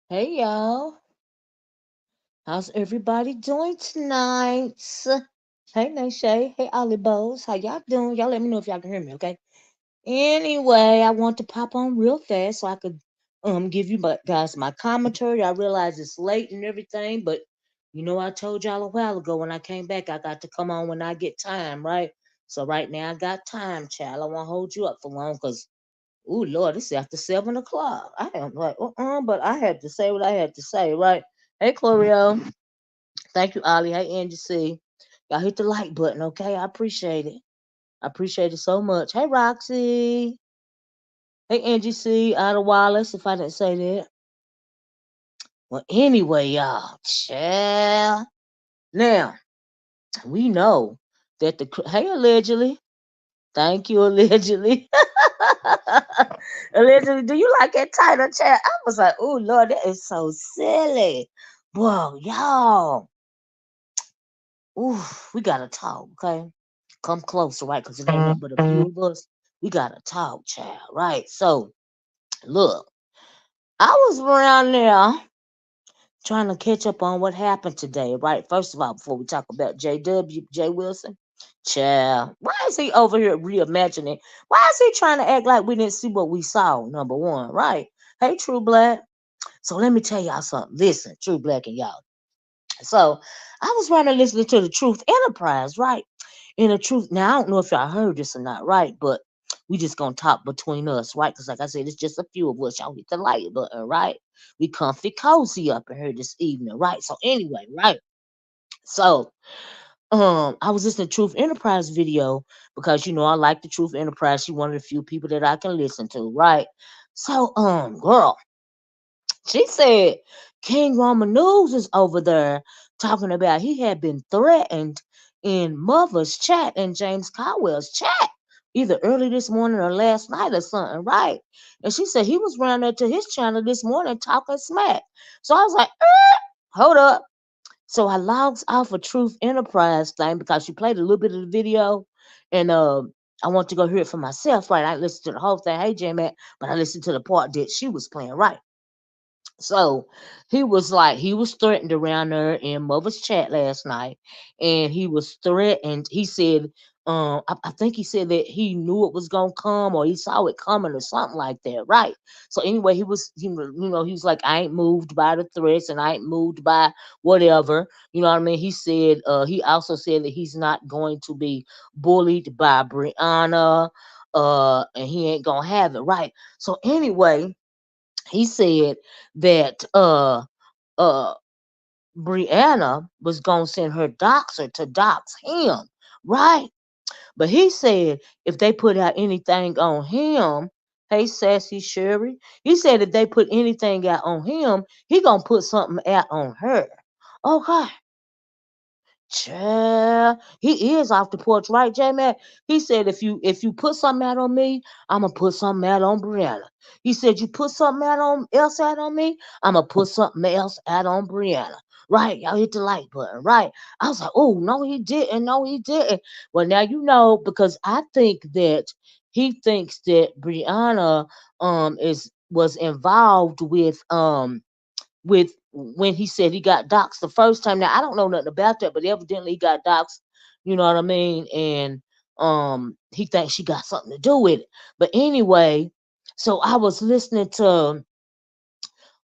Hey y'all, how's everybody doing tonight? Hey Nashay, hey Ollie Bows, how y'all doing? Y'all let me know if y'all can hear me, okay? Anyway, I want to pop on real fast so I could give you guys my commentary. I realize it's late and everything, but I told y'all a while ago when I came back I got to come on when I get time, right? So right now I got time, child. I won't hold you up for long because oh Lord, it's after 7 o'clock. I am like, but I had to say what I had to say, right? Hey Chlorio. Thank you, Ollie. Hey Angie C. Y'all hit the like button, okay? I appreciate it. I appreciate it so much. Hey Roxy. Hey Angie C. Ada Wallace, if I didn't say that. Well, anyway, y'all, chill. Now, we know that hey allegedly. Thank you, allegedly. Allegedly, do you like that title, chat? I was like, oh Lord, that is so silly. Whoa, y'all. Ooh, we gotta talk, okay? Come closer, right? Because it ain't nothing but a few of us. We gotta talk, child, right? So, look, I was around there trying to catch up on what happened today, right? First of all, before we talk about JW, Jay Wilson, child, why is he over here reimagining? Why is he trying to act like we didn't see what we saw? Number one, right? Hey, True Black. So let me tell y'all something. Listen, True Black and y'all. So I was running listening to the Truth Enterprise, right? And the truth. Now I don't know if y'all heard this or not, right? But we just gonna talk between us, right? Because like I said, it's just a few of us. Y'all hit the like button, right? We comfy cozy up in here this evening, right? So anyway, right? So I was listening to Truth Enterprise video because I like the Truth Enterprise. She one of the few people that I can listen to, right? So girl, she said King Roman News is over there talking about he had been threatened in Mother's chat and James Caldwell's chat either early this morning or last night or something, right? And she said he was running to his channel this morning talking smack. So I was like, hold up. So I logged off a Truth Enterprise thing because she played a little bit of the video and I want to go hear it for myself, right? I listened to the whole thing, hey J Mac, but I listened to the part that she was playing, right? So he was threatened around there in Mother's chat last night, and he was threatened. He said, I think he said that he knew it was gonna come, or he saw it coming, or something like that, right? So anyway, he was like, I ain't moved by the threats, and I ain't moved by whatever, you know what I mean? He said, he also said that he's not going to be bullied by Brianna, and he ain't gonna have it, right? So anyway he said that uh Brianna was gonna send her doxer to dox him, right? But he said if they put out anything on him, hey Sassy Sherry, he said if they put anything out on him, he gonna put something out on her. Okay. Child, he is off the porch, right, J Mac? He said if you put something out on me, I'ma put something out on Brianna. He said you put something else out on me, I'ma put something else out on Brianna. Right, y'all hit the like button, right? I was like, oh no, he didn't, no, he didn't. Well, now you know because I think that he thinks that Brianna is was involved with when he said he got doxxed the first time. Now I don't know nothing about that, but evidently he got doxxed. You know what I mean? And he thinks she got something to do with it. But anyway, so I was listening to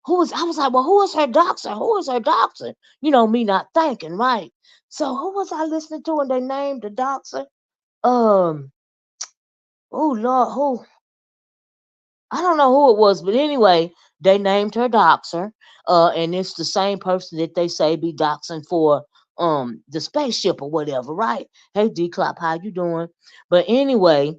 I was like, well, who is her doxer? Who is her doxer? Me not thinking, right? So who was I listening to and they named the doxer? Um, oh Lord, who? I don't know who it was, but anyway, they named her doxer, and it's the same person that they say be doxing for the spaceship or whatever, right? Hey D Clop, how you doing? But anyway,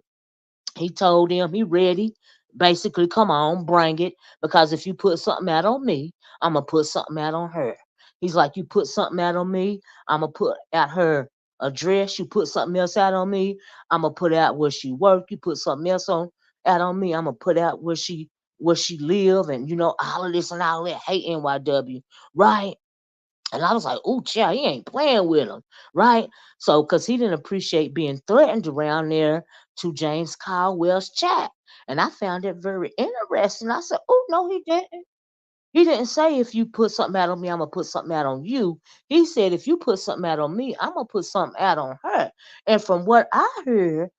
he told him he ready. Basically, come on, bring it. Because if you put something out on me, I'm gonna put something out on her. He's like, you put something out on me, I'm gonna put out her address. You put something else out on me, I'm gonna put out where she work. You put something else on out on me, I'm gonna put out where she live, and all of this and all that. Hate NYW, right? And I was like, "Ooh, child, he ain't playing with him, right?" So, because he didn't appreciate being threatened around there to James Caldwell's chat, and I found it very interesting. I said, "Oh no, he didn't." He didn't say if you put something out on me, I'm gonna put something out on you. He said if you put something out on me, I'm gonna put something out on her. And from what I heard,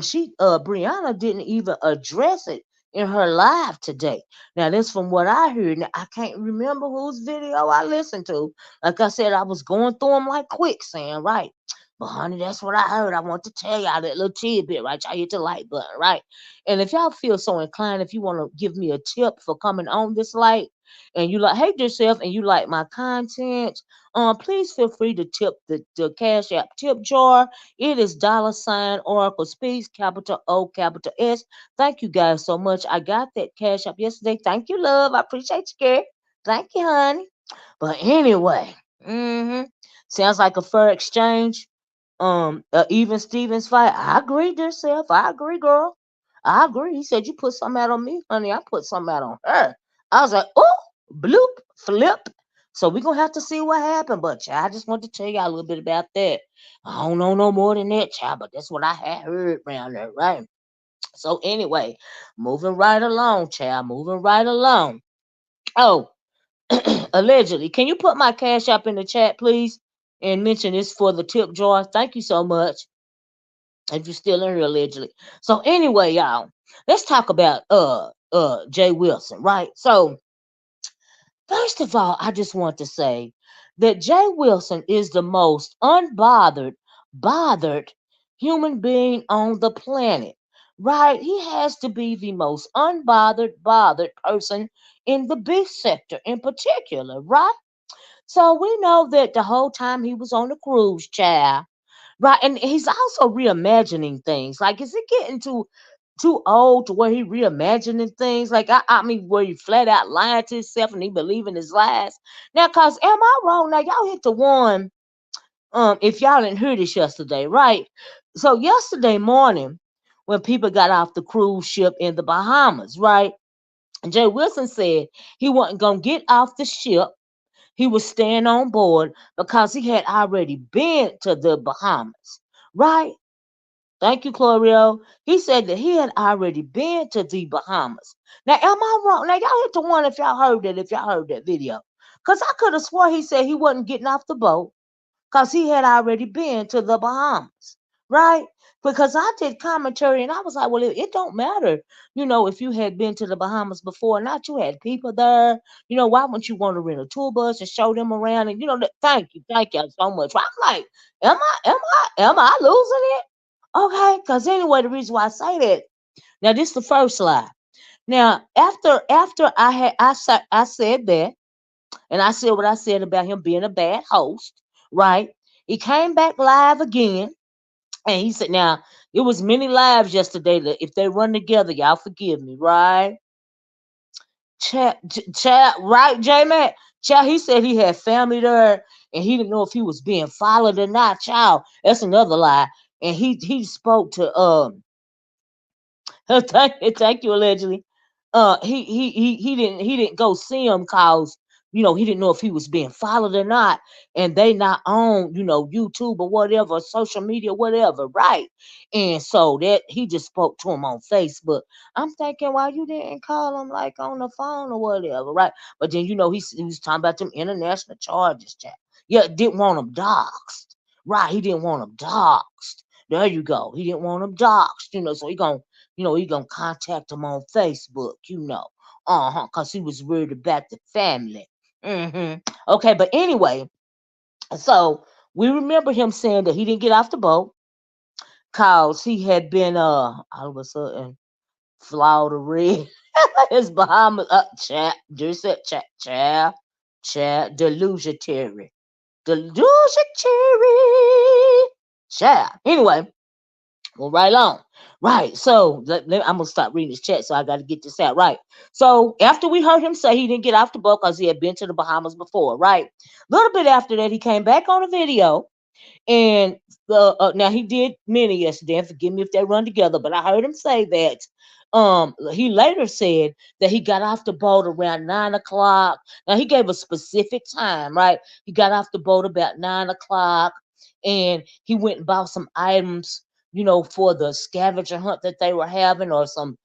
she Brianna didn't even address it in her live today. Now that's from what I heard. Now I can't remember whose video I listened to. Like I said, I was going through them like quicksand, right? But honey, that's what I heard. I want to tell y'all that little tidbit, right? Y'all hit the like button, right? And if y'all feel so inclined, if you want to give me a tip for coming on this light, and you like hate yourself and you like my content, please feel free to tip the Cash App tip jar. It is $ Oracle Speaks, capital O, capital S. Thank you guys so much. I got that Cash App yesterday. Thank you, love. I appreciate you, girl. Thank you, honey. But anyway, sounds like a fair exchange. Even Stevens fight. I agree, dear self. I agree, girl. I agree. He said you put something out on me, honey. I put something out on her. I was like, oh, bloop, flip. So we're gonna have to see what happened. But child, I just want to tell y'all a little bit about that. I don't know no more than that, child, but that's what I had heard around there, right? So anyway, moving right along, child. Moving right along. Oh, allegedly. Can you put my cash app in the chat, please? And mention this for the tip jar. Thank you so much. If you're still in here allegedly. So anyway, y'all, let's talk about Jay Wilson, right? So first of all, I just want to say that Jay Wilson is the most bothered human being on the planet. Right? He has to be the most bothered person in the beef sector in particular, right? So we know that the whole time he was on the cruise, child, right? And he's also reimagining things. Like, is it getting too old to where he reimagining things? Like, I mean, where he flat out lying to himself and he believing his lies. Now, cause am I wrong? Now, y'all hit the one. If y'all didn't hear this yesterday, right? So yesterday morning, when people got off the cruise ship in the Bahamas, right? Jay Wilson said he wasn't gonna get off the ship, he was staying on board because he had already been to the Bahamas, right? Thank you, Clorio. He said that he had already been to the Bahamas. Now, am I wrong? Now, y'all hit the one if y'all heard that video. Because I could have swore he said he wasn't getting off the boat because he had already been to the Bahamas, right? Because I did commentary and I was like, well, it don't matter, if you had been to the Bahamas before or not, you had people there. Why wouldn't you want to rent a tour bus and show them around? And thank you so much. I'm like, am I losing it? Okay, because anyway, the reason why I say that, now this is the first slide. Now, after I said that, and I said what I said about him being a bad host, right? He came back live again, and he said, now it was many lives yesterday that if they run together, y'all forgive me, right? Chat, right, J Man? Child, he said he had family there, and he didn't know if he was being followed or not. Child, that's another lie. And he spoke to thank you, allegedly. He didn't go see him cause he didn't know if he was being followed or not, and they not on YouTube or whatever, social media, whatever, right? And so that he just spoke to him on Facebook. I'm thinking, why you didn't call him like on the phone or whatever, right? But then he was talking about them international charges, chat. Yeah, didn't want him doxxed, right? He didn't want him doxxed. There you go. He didn't want him doxxed, so he gonna contact him on Facebook, cause he was worried about the family. Okay, but anyway, so we remember him saying that he didn't get off the boat cause he had been all of a sudden Florida red. His Bahamas chat, just said chat, delusionary. Delusion cherry. Child. Anyway, well, right on. Right. So I'm gonna stop reading this chat. So I got to get this out. Right. So after we heard him say he didn't get off the boat because he had been to the Bahamas before. Right. A little bit after that, he came back on a video. And now he did many yesterday. And forgive me if they run together, but I heard him say that. He later said that he got off the boat around 9 o'clock. Now he gave a specific time, right? He got off the boat about 9 o'clock, and he went and bought some items, for the scavenger hunt that they were having, or some,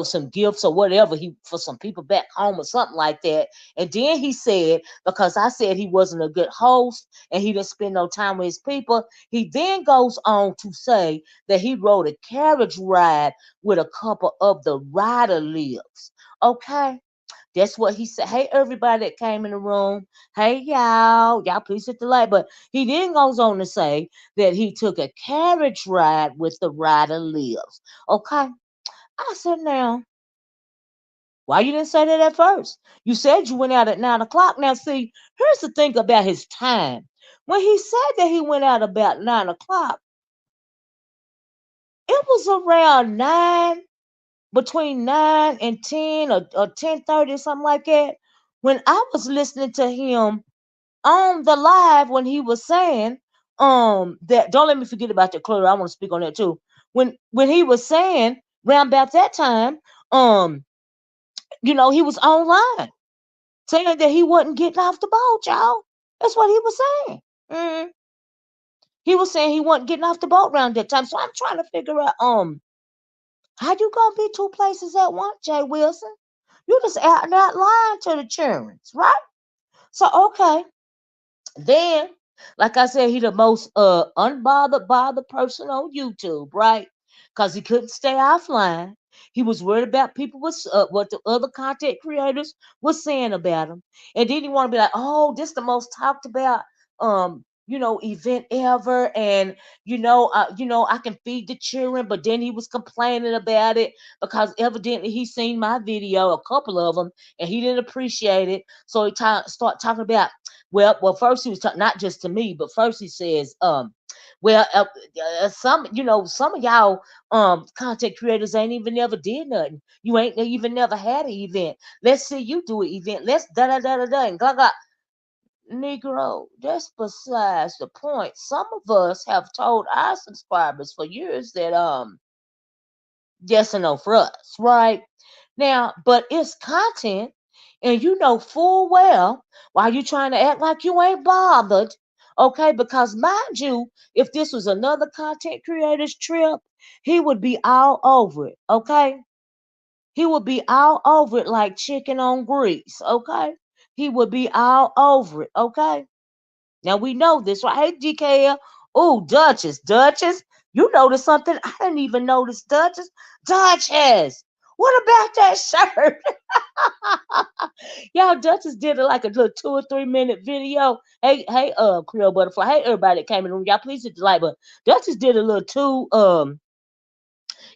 some gifts or whatever he for some people back home or something like that. And then he said, because I said he wasn't a good host and he didn't spend no time with his people, he then goes on to say that he rode a carriage ride with a couple of the rider lives. Okay. That's what he said. Hey, everybody that came in the room. Hey, y'all. Y'all, please hit the like. But he then goes on to say that he took a carriage ride with the rider lives. Okay. I said, now, why you didn't say that at first? You said you went out at 9 o'clock. Now, see, here's the thing about his time. When he said that he went out about 9 o'clock, it was around 9, between 9 and 10, or 10:30, something like that. When I was listening to him on the live, when he was saying that, don't let me forget about the clutter. I want to speak on that too. When he was saying round about that time, he was online saying that he wasn't getting off the boat, y'all. That's what he was saying. Mhm. He was saying he wasn't getting off the boat around that time. So I'm trying to figure out how you gonna be two places at once, Jay Wilson? You just out and out lying to the children, right? So okay. Then, like I said, he the most unbothered bothered person on YouTube, right? Because he couldn't stay offline. He was worried about people was what the other content creators was saying about him, and then he want to be like, "Oh, this the most talked about event ever," and I can feed the children. But then he was complaining about it because evidently he seen my video, a couple of them, and he didn't appreciate it. So he start talking about, well, first he was talking not just to me, but first he says, well, some of y'all content creators ain't even never did nothing. You ain't even never had an event. Let's see you do an event. Let's da da da da da and blah blah. Negro, that's besides the point. Some of us have told our subscribers for years that yes or no for us, right? Now, but it's content, and you know full well why you trying to act like you ain't bothered, okay? Because mind you, if this was another content creator's trip, he would be all over it, okay? He would be all over it like chicken on grease, okay? He would be all over it, okay? Now we know this, right? Hey, GKL. Oh, Duchess. You noticed something I didn't even notice, Duchess. Duchess, what about that shirt? Y'all, Duchess did like a little 2 or 3 minute video. Hey, Creole Butterfly. Hey, everybody that came in the room. Y'all, please hit the like button. Duchess did a little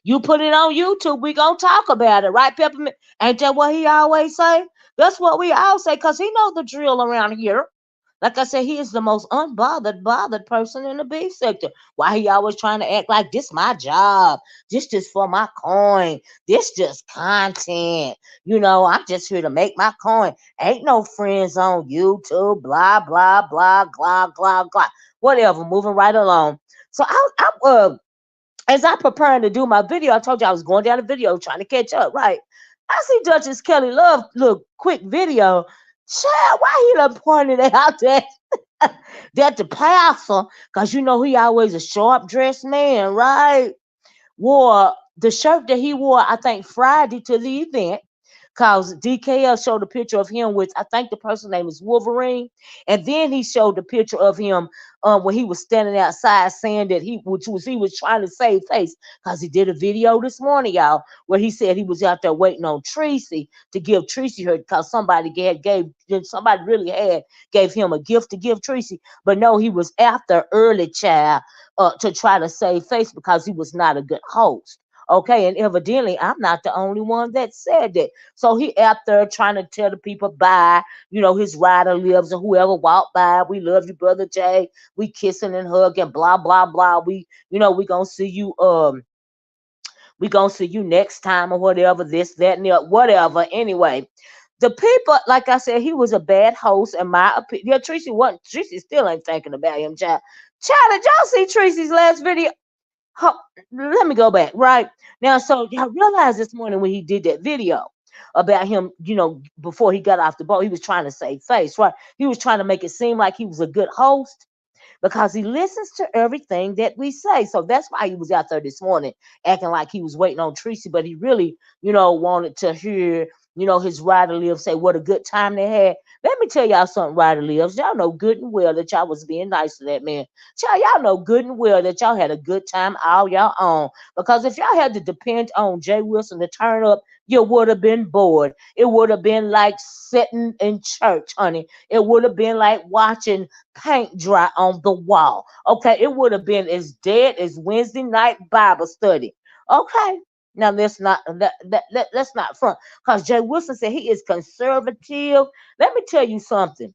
you put it on YouTube, we gonna talk about it, right, Peppermint? Ain't that what he always say? That's what we all say, cause he know the drill around here. Like I said, he is the most bothered person in the beef sector. Why he always trying to act like this my job, this just for my coin, this just content. I'm just here to make my coin. Ain't no friends on YouTube, blah blah blah blah blah blah. Whatever. Moving right along. So as I preparing to do my video, I told you I was going down the video trying to catch up, right? I see Duchess Kelly Love look quick video. Child, why he done pointed out that the pastor, because he always a sharp dressed man, right? Wore the shirt that he wore, I think, Friday to the event. Cause DKL showed a picture of him with, I think the person's name is Wolverine, and then he showed the picture of him when he was standing outside saying that he was trying to save face. Cause he did a video this morning, y'all, where he said he was out there waiting on Tracy to give Tracy her, cause somebody really had gave him a gift to give Tracy, but no, he was after early child to try to save face because he was not a good host. Okay, and evidently I'm not the only one that said that. So he out there trying to tell the people bye, his rider lives and whoever walked by, we love you, brother Jay. We kissing and hugging, blah, blah, blah. We gonna see you next time or whatever, this, that, and the other, whatever. Anyway, the people, like I said, he was a bad host in my opinion. Yeah, Tracy still ain't thinking about him, child. Child, did y'all see Tracy's last video? Ho- Let me go back, right? Now, so y'all realize this morning when he did that video about him, before he got off the boat, he was trying to save face, right? He was trying to make it seem like he was a good host because he listens to everything that we say. So that's why he was out there this morning acting like he was waiting on Tracy, but he really, wanted to hear, his rider live say what a good time they had. Let me tell y'all something, rider lives. Y'all know good and well that y'all was being nice to that man. Y'all know good and well that y'all had a good time all y'all own. Because if y'all had to depend on Jay Wilson to turn up, you would have been bored. It would have been like sitting in church, honey. It would have been like watching paint dry on the wall. Okay, it would have been as dead as Wednesday night Bible study. Okay, now let's not front, because Jay Wilson said he is conservative. Let me tell you something.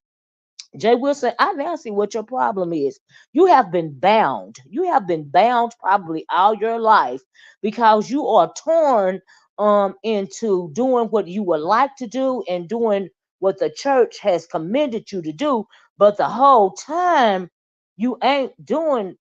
Jay Wilson, I now see what your problem is. You have been bound. You have been bound probably all your life because you are torn into doing what you would like to do and doing what the church has commended you to do, but the whole time you ain't doing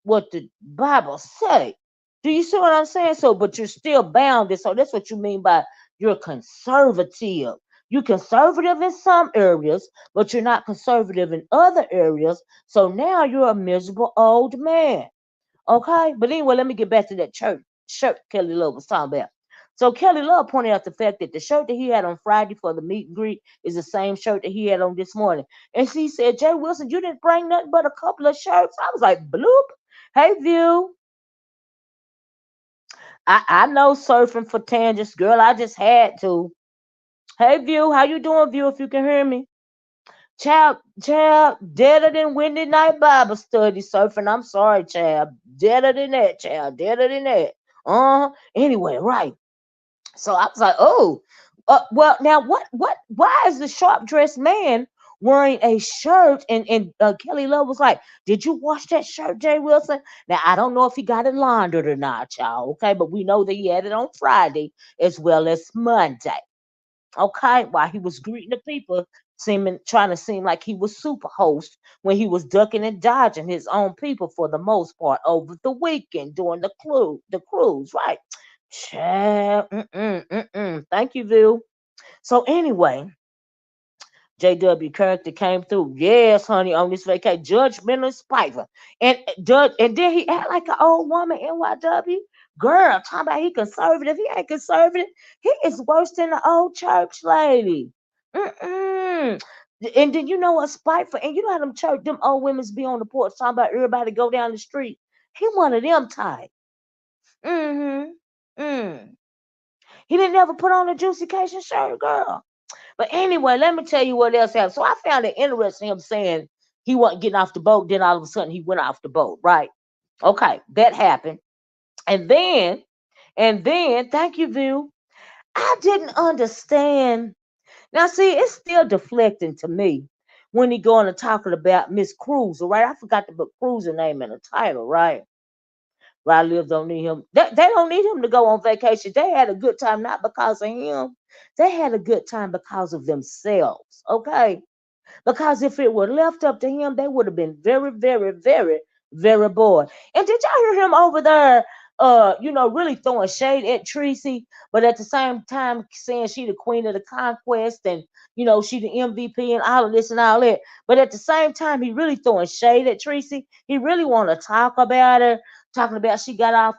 what the Bible say. Do you see what I'm saying? So, but you're still bound, and so that's what you mean by you're conservative. You're conservative in some areas, but you're not conservative in other areas. So now you're a miserable old man. Okay? But anyway, let me get back to that church shirt Kelly Love was talking about. So Kelly Love pointed out the fact that the shirt that he had on Friday for the meet and greet is the same shirt that he had on this morning. And she said, Jay Wilson, you didn't bring nothing but a couple of shirts. I was like, bloop. Hey, View. I know surfing for tangents, girl. I just had to. Hey, View. How you doing, View, if you can hear me? Child, deader than Wednesday night Bible study surfing. I'm sorry, child. Deader than that, child. Deader than that. Anyway, right. So I was like, oh, well, now why is the sharp dressed man wearing a shirt? And Kelly Love was like, did you wash that shirt, Jay Wilson? Now, I don't know if he got it laundered or not, y'all, okay? But we know that he had it on Friday as well as Monday, okay? While he was greeting the people, trying to seem like he was super host when he was ducking and dodging his own people for the most part over the weekend during the cruise, right? Child, thank you, Vil. So anyway, JW character came through. Yes, honey, on this vacation, judgmental spiker, and then he act like an old woman. NYW girl, talking about he conservative. He ain't conservative. He is worse than the old church lady. Mm-mm. And then you know what, spiteful, and you know how them old women's be on the porch talking about everybody go down the street. He one of them type. Mm-hmm. Mm. He didn't ever put on a juicycation shirt, girl. But anyway, let me tell you what else happened. So I found it interesting him saying he wasn't getting off the boat. Then all of a sudden he went off the boat, right? Okay, that happened. And then, thank you, View. I didn't understand. Now, see, it's still deflecting to me when he going to talking about Miss Cruiser, right? I forgot to put Cruiser name in the title, right? Rod Lives don't need him. They don't need him to go on vacation. They had a good time not because of him. They had a good time because of themselves. Okay. Because if it were left up to him, they would have been very, very, very, very bored. And did y'all hear him over there, really throwing shade at Tracy, but at the same time saying she the queen of the conquest and, she the MVP and all of this and all that. But at the same time, he really throwing shade at Tracy. He really want to talk about her, talking about she got off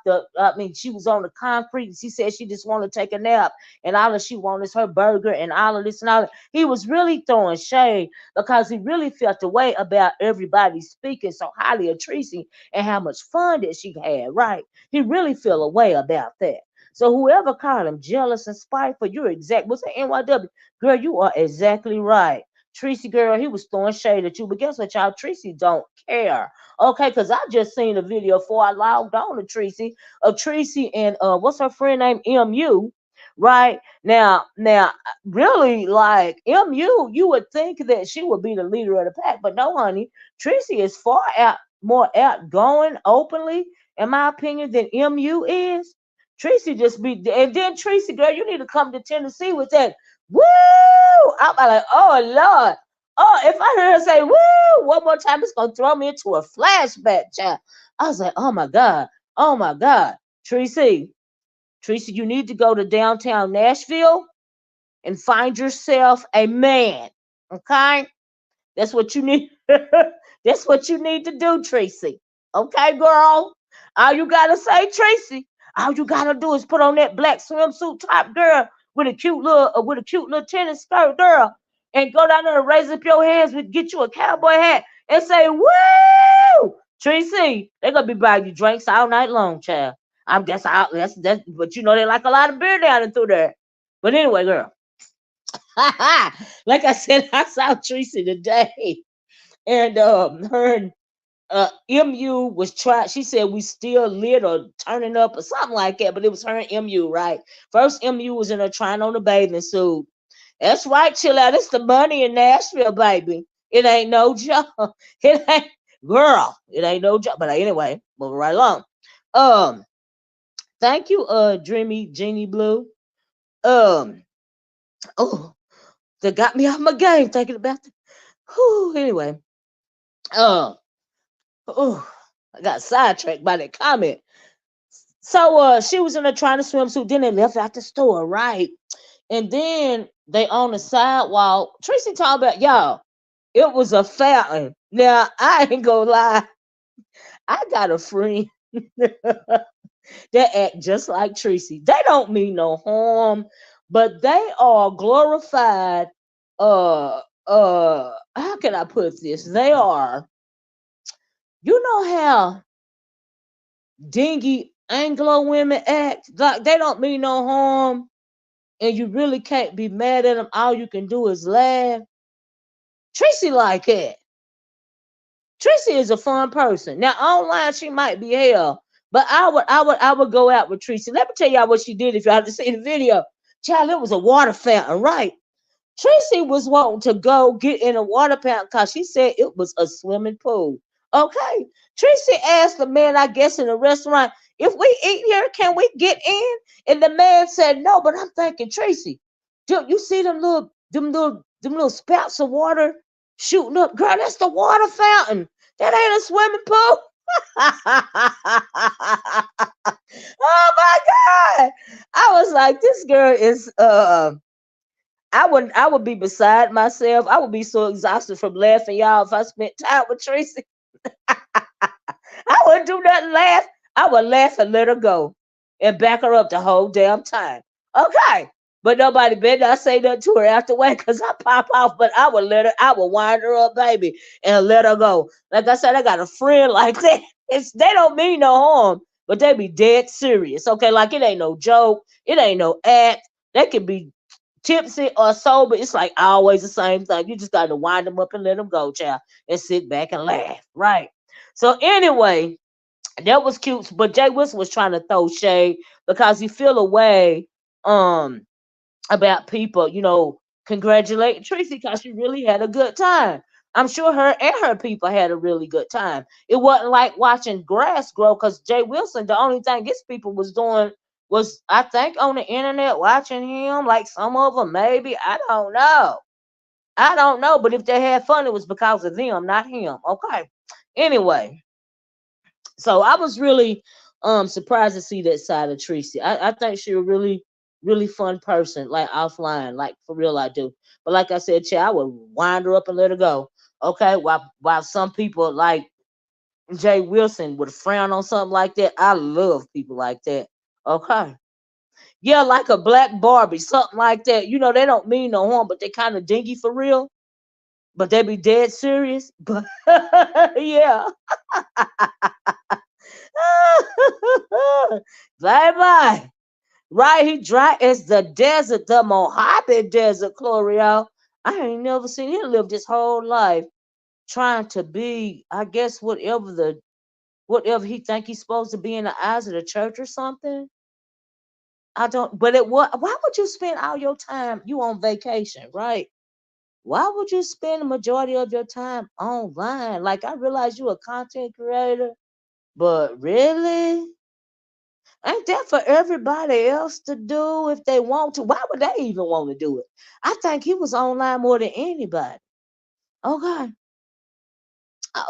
she was on the concrete and she said she just want to take a nap and all that she wanted is her burger and all of this and all that. He was really throwing shade because he really felt the way about everybody speaking so highly of Tracy and how much fun that she had, right? He really felt a way about that. So whoever called him jealous and spiteful, you're exact. What's the NYW? Girl, you are exactly right. Tracy girl, he was throwing shade at you. But guess what, y'all? Tracy don't care. Okay, because I just seen a video before I logged on to Tracy of Tracy and what's her friend name? MU. Right now, really, like MU, you would think that she would be the leader of the pack, but no, honey. Tracy is far out more outgoing openly, in my opinion, than MU is. Tracy just be, and then Tracy, girl, you need to come to Tennessee with that. Woo! I'm like, oh Lord. Oh, if I hear her say woo one more time, it's gonna throw me into a flashback, child. I was like, oh my God, oh my God. Tracy, Tracy, you need to go to downtown Nashville and find yourself a man. Okay? That's what you need. That's what you need to do, Tracy. Okay, girl. All you gotta say, Tracy. All you gotta do is put on that black swimsuit top, girl, with a cute little tennis skirt, girl, and go down there and raise up your hands with get you a cowboy hat and say, "Woo, Tracy!" They're gonna be buying you drinks all night long, child. I'm that's, but you know they like a lot of beer down and through there. But anyway, girl, like I said, I saw Tracy today, and her and MU was trying. She said we still lit or turning up or something like that, but it was her and MU, right? First, MU was in there trying on the bathing suit. That's right, chill out. It's the money in Nashville, baby. It ain't no joke. It ain't, girl. It ain't no joke. But anyway, moving right along. Um, thank you, Dreamy Genie Blue. Um, oh, that got me off my game thinking about it. Whew, anyway, um, oh, I got sidetracked by that comment. So she was in there trying to swimsuit. Then they left out the store, right? And then they on the sidewalk. Tracy talking about y'all. It was a fountain. Now I ain't gonna lie. I got a friend that act just like Tracy. They don't mean no harm, but they are glorified. How can I put this? They are. You know how dingy Anglo women act? Like they don't mean no harm, and you really can't be mad at them. All you can do is laugh. Tracy like that. Tracy is a fun person. Now online she might be hell, but I would go out with Tracy. Let me tell y'all what she did if y'all have to see the video. Child, it was a water fountain, right? Tracy was wanting to go get in a water fountain because she said it was a swimming pool. Okay. Tracy asked the man, I guess, in the restaurant, if we eat here, can we get in? And the man said no, but I'm thinking, Tracy, do you see them little spouts of water shooting up? Girl, that's the water fountain. That ain't a swimming pool. Oh my God. I was like, this girl is I would be beside myself. I would be so exhausted from laughing, y'all, if I spent time with Tracy. I wouldn't do nothing laugh. I would laugh and let her go and back her up the whole damn time. Okay. But nobody better not say nothing to her afterward because I pop off, but I would wind her up, baby, and let her go. Like I said, I got a friend like that. They don't mean no harm, but they be dead serious. Okay, like it ain't no joke, it ain't no act. They can be tipsy or sober. It's like always the same thing. You just got to wind them up and let them go, child, and sit back and laugh. Right. So anyway, that was cute. But Jay Wilson was trying to throw shade because he feel a way about people, congratulating Tracy because she really had a good time. I'm sure her and her people had a really good time. It wasn't like watching grass grow because Jay Wilson, the only thing his people was doing was, I think, on the internet watching him. Like some of them, maybe. I don't know. I don't know. But if they had fun, it was because of them, not him. Okay. Anyway, so I was really surprised to see that side of Tracy. I think she a really, really fun person, like offline, like for real I do. But like I said, I would wind her up and let her go. Okay, while some people like Jay Wilson would frown on something like that. I love people like that. Okay. Yeah, like a black Barbie, something like that. They don't mean no harm, but they kind of dingy for real. But they be dead serious. But yeah. Bye bye. Right, he dry as the desert, the Mojave Desert, Clorio. I ain't never seen him live his whole life trying to be, I guess, whatever he think he's supposed to be in the eyes of the church or something. I don't. But it what? Why would you spend all your time? You on vacation, right? Why would you spend the majority of your time online? Like I realize you a content creator, but really, ain't that for everybody else to do if they want to? Why would they even want to do it? I think he was online more than anybody. Okay.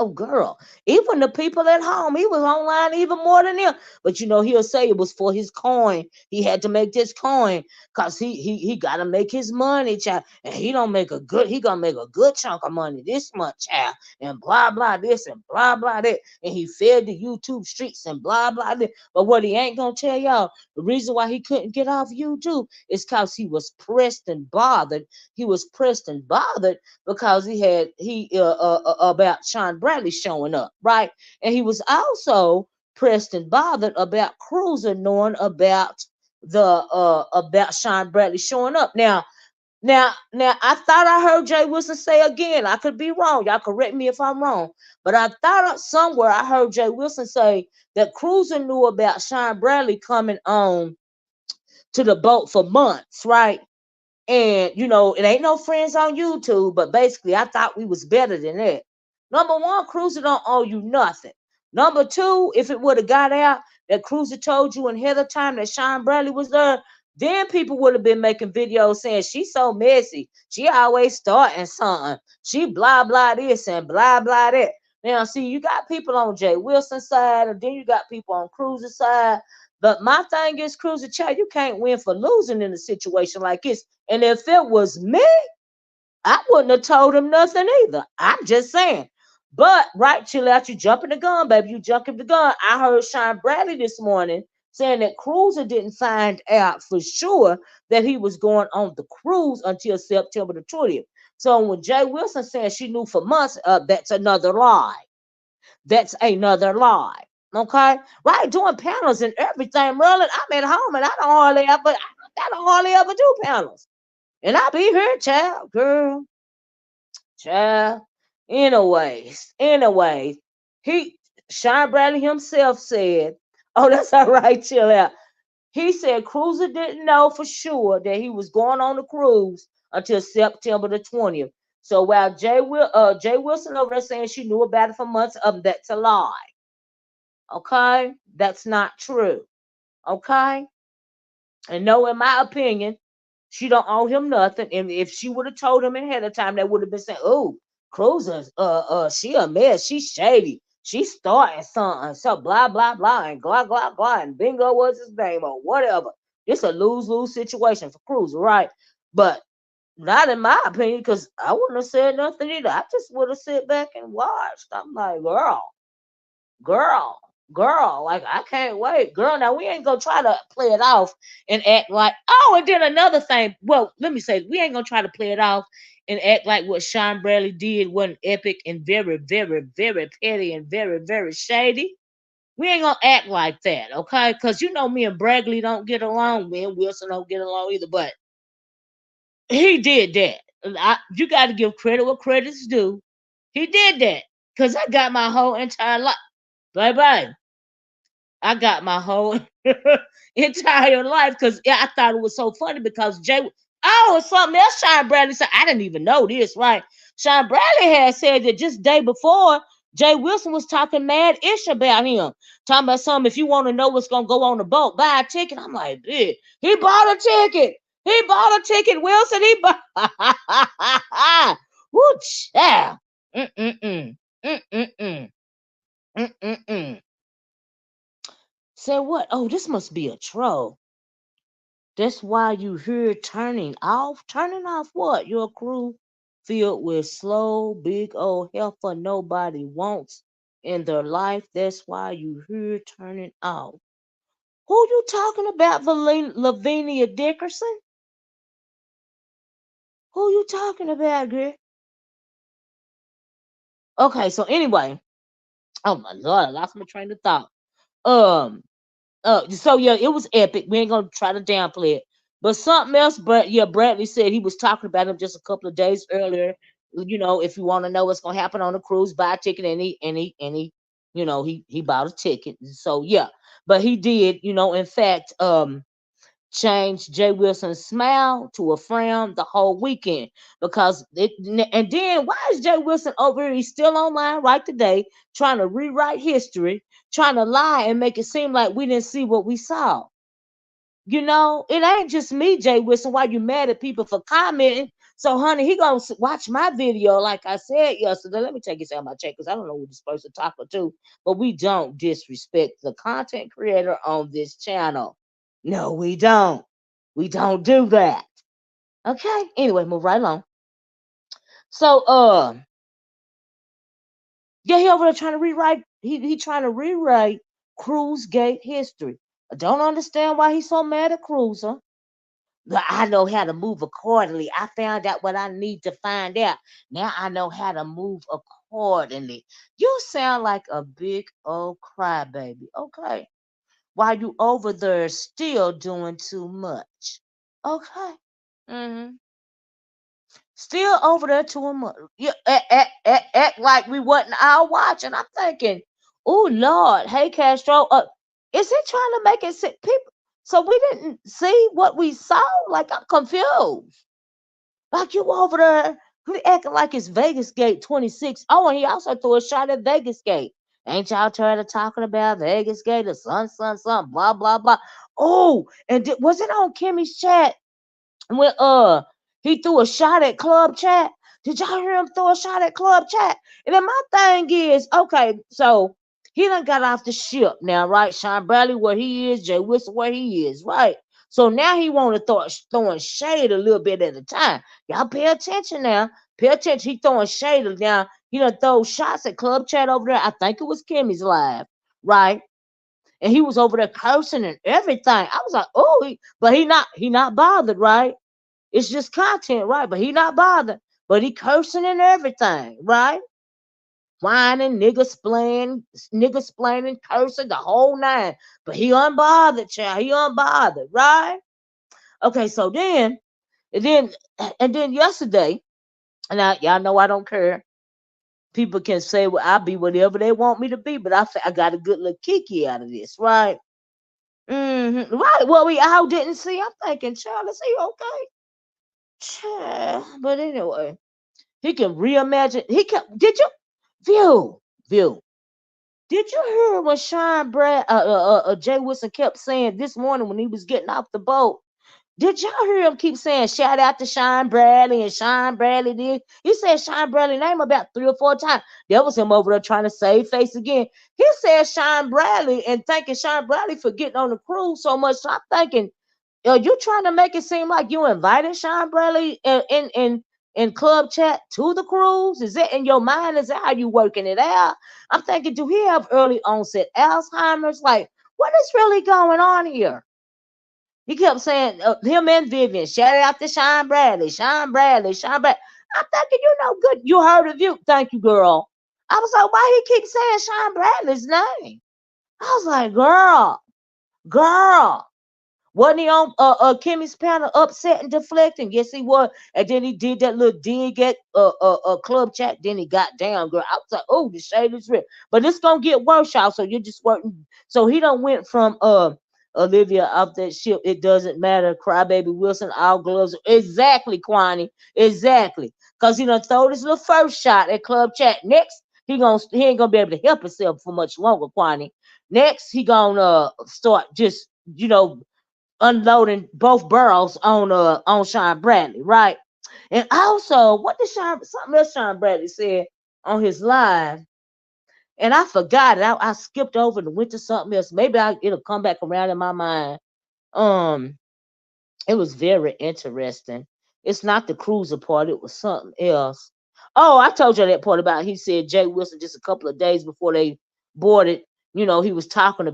Oh, girl. Even the people at home, he was online even more than them. But he'll say it was for his coin. He had to make this coin because he got to make his money, child. And he gonna make a good chunk of money this month, child. And blah, blah, this and blah, blah, that. And he fed the YouTube streets and blah, blah, that. But what he ain't gonna tell y'all, the reason why he couldn't get off YouTube is because he was pressed and bothered. He was pressed and bothered because he about Sean Bradley showing up, right? And he was also pressed and bothered about Cruiser knowing about Sean Bradley showing up. Now, I thought I heard Jay Wilson say again. I could be wrong. Y'all correct me if I'm wrong. But I thought somewhere I heard Jay Wilson say that Cruiser knew about Sean Bradley coming on to the boat for months, right? And it ain't no friends on YouTube, but basically I thought we was better than that. Number one, Cruiser don't owe you nothing. Number two, if it would have got out that Cruiser told you ahead of time that Sean Bradley was there, then people would have been making videos saying she's so messy. She always starting something. She blah blah this and blah blah that. Now, see, you got people on Jay Wilson's side, and then you got people on Cruiser's side. But my thing is, Cruiser, child, you can't win for losing in a situation like this. And if it was me, I wouldn't have told him nothing either. I'm just saying. But right, chill out, you jumping the gun, baby. You jumping the gun. I heard Sean Bradley this morning saying that Cruiser didn't find out for sure that he was going on the cruise until September the 20th. So when Jay Wilson said she knew for months, that's another lie. That's another lie. Okay? Right, doing panels and everything, Merlin. I'm at home and I don't hardly ever do panels. And I be here, child, girl, child. Anyways, he Sean Bradley himself said, "Oh, that's all right, chill out." He said Cruiser didn't know for sure that he was going on the cruise until September the 20th. So while Jay Wilson over there saying she knew about it for months, that's a lie. Okay, that's not true. Okay, and no, in my opinion, she don't owe him nothing. And if she would have told him ahead of time, that would have been saying, "Oh, Cruiser's she a mess. She's shady. She's starting something. So blah blah blah and blah blah blah and bingo was his name or whatever." It's a lose-lose situation for Cruiser, right? But not in my opinion, because I wouldn't have said nothing either. I just would have sit back and watched. I'm like, girl, girl, like I can't wait, girl. Now we ain't gonna try to play it off and act like, oh, and then another thing. Well, let me say, we ain't gonna try to play it off and act like what Sean Bradley did wasn't epic and very, very, very petty and very, very shady. We ain't gonna act like that, okay? Because me and Bragley don't get along. Me and Wilson don't get along either. But he did that. You got to give credit what credit's due. He did that because I got my whole entire life. Bye bye. I got my whole entire life because I thought it was so funny because it's something else Sean Bradley said. I didn't even know this, right? Sean Bradley had said that just day before, Jay Wilson was talking mad ish about him. Talking about something, if you want to know what's going to go on the boat, buy a ticket. I'm like, bitch, he bought a ticket. He bought a ticket, Wilson. He bought. Woo, child. Mm-mm-mm. Mm-mm-mm. Mm-mm-mm. Say what? Oh, this must be a troll. That's why you hear turning off. Turning off what? Your crew filled with slow, big old helper nobody wants in their life. That's why you hear turning off. Who you talking about, Lavinia Dickerson? Who you talking about, girl? Okay, so anyway. Oh my lord, I lost my train of thought. So yeah, it was epic. We ain't gonna try to downplay it. But something else, but yeah, Bradley said he was talking about him just a couple of days earlier. If you want to know what's gonna happen on the cruise, buy a ticket, and he, he bought a ticket. So yeah, but he did, in fact, changed Jay Wilson's smile to a frown the whole weekend because and then why is Jay Wilson over here? He's still online right today, trying to rewrite history, trying to lie and make it seem like we didn't see what we saw. It ain't just me, Jay Wilson. Why you mad at people for commenting? So, honey, he gonna watch my video, like I said yesterday. Let me take this out of my check because I don't know who this person talking to, but we don't disrespect the content creator on this channel. No, we don't. We don't do that. Okay. Anyway, move right along. So, yeah, he over there trying to rewrite. He trying to rewrite Cruise Gate history. I don't understand why he's so mad at Cruiser. I know how to move accordingly. I found out what I need to find out. Now I know how to move accordingly. You sound like a big old crybaby. Okay. While you over there still doing too much. Okay. hmm Still over there too much. You act like we wasn't all watching. I'm thinking, oh Lord, hey Castro, is he trying to make it sick people? So we didn't see what we saw? Like I'm confused. Like you over there, you acting like it's Vegas Gate 26. Oh, and he also threw a shot at Vegas Gate. Ain't y'all tired of talking about Vegas Gate or something, blah, blah, blah. Oh, and was it on Kimmy's chat when he threw a shot at Club Chat? Did y'all hear him throw a shot at Club Chat? And then my thing is, okay, so he done got off the ship now, right? Sean Bradley where he is, Jay Wilson where he is, right? So now he want to throwing shade a little bit at a time. Y'all pay attention now. Pay attention. He throwing shade now. He done throw shots at Club Chat over there. I think it was Kimmy's live, right? And he was over there cursing and everything. I was like, oh, but he not bothered, right? It's just content, right? But he not bothered. But he cursing and everything, right? Whining, nigga splaining, cursing, the whole nine. But he unbothered, child. He unbothered, right? Okay, so and then, and then yesterday, and y'all know I don't care. People can say, well, I'll be whatever they want me to be, but I got a good little kiki out of this, right? Right. Well, we all didn't see. I'm thinking, child, is he okay? Child. But anyway. He can reimagine. He can. Did you view? Did you hear what Jay Wilson kept saying this morning when he was getting off the boat? Did y'all hear him keep saying shout out to Sean Bradley and Sean Bradley did? He said Sean Bradley name about 3 or 4 times. That was him over there trying to save face again. He said Sean Bradley and thanking Sean Bradley for getting on the cruise so much. So I'm thinking, you trying to make it seem like you invited Sean Bradley in club chat to the cruise? Is that in your mind? Is that how you working it out? I'm thinking, do he have early onset Alzheimer's? Like, what is really going on here? He kept saying him and Vivian, shout out to Sean Bradley, Sean Bradley, Sean Bradley. I'm thinking, good. You heard of you. Thank you, girl. I was like, why he keep saying Sean Bradley's name? I was like, girl. Wasn't he on Kimmy's panel upset and deflecting? Yes, he was. And then he did that little dig at club chat. Then he got down, girl. I was like, oh, the shade is real. But it's gonna get worse, y'all. So you're just working. So he done went from Olivia off that ship. It doesn't matter. Crybaby Wilson, all gloves. Exactly, Kwani. Exactly. Cause he done throw this little first shot at club chat. Next, he ain't gonna be able to help himself for much longer, Kwani. Next, he gonna start just unloading both barrels on Sean Bradley, right? And also, what did something else Sean Bradley said on his live, and I forgot it. I skipped over and went to something else. Maybe it'll come back around in my mind. Um, it was very interesting. It's not the cruiser part. It was something else. Oh, I told you that part about he said Jay Wilson just a couple of days before they boarded. He was talking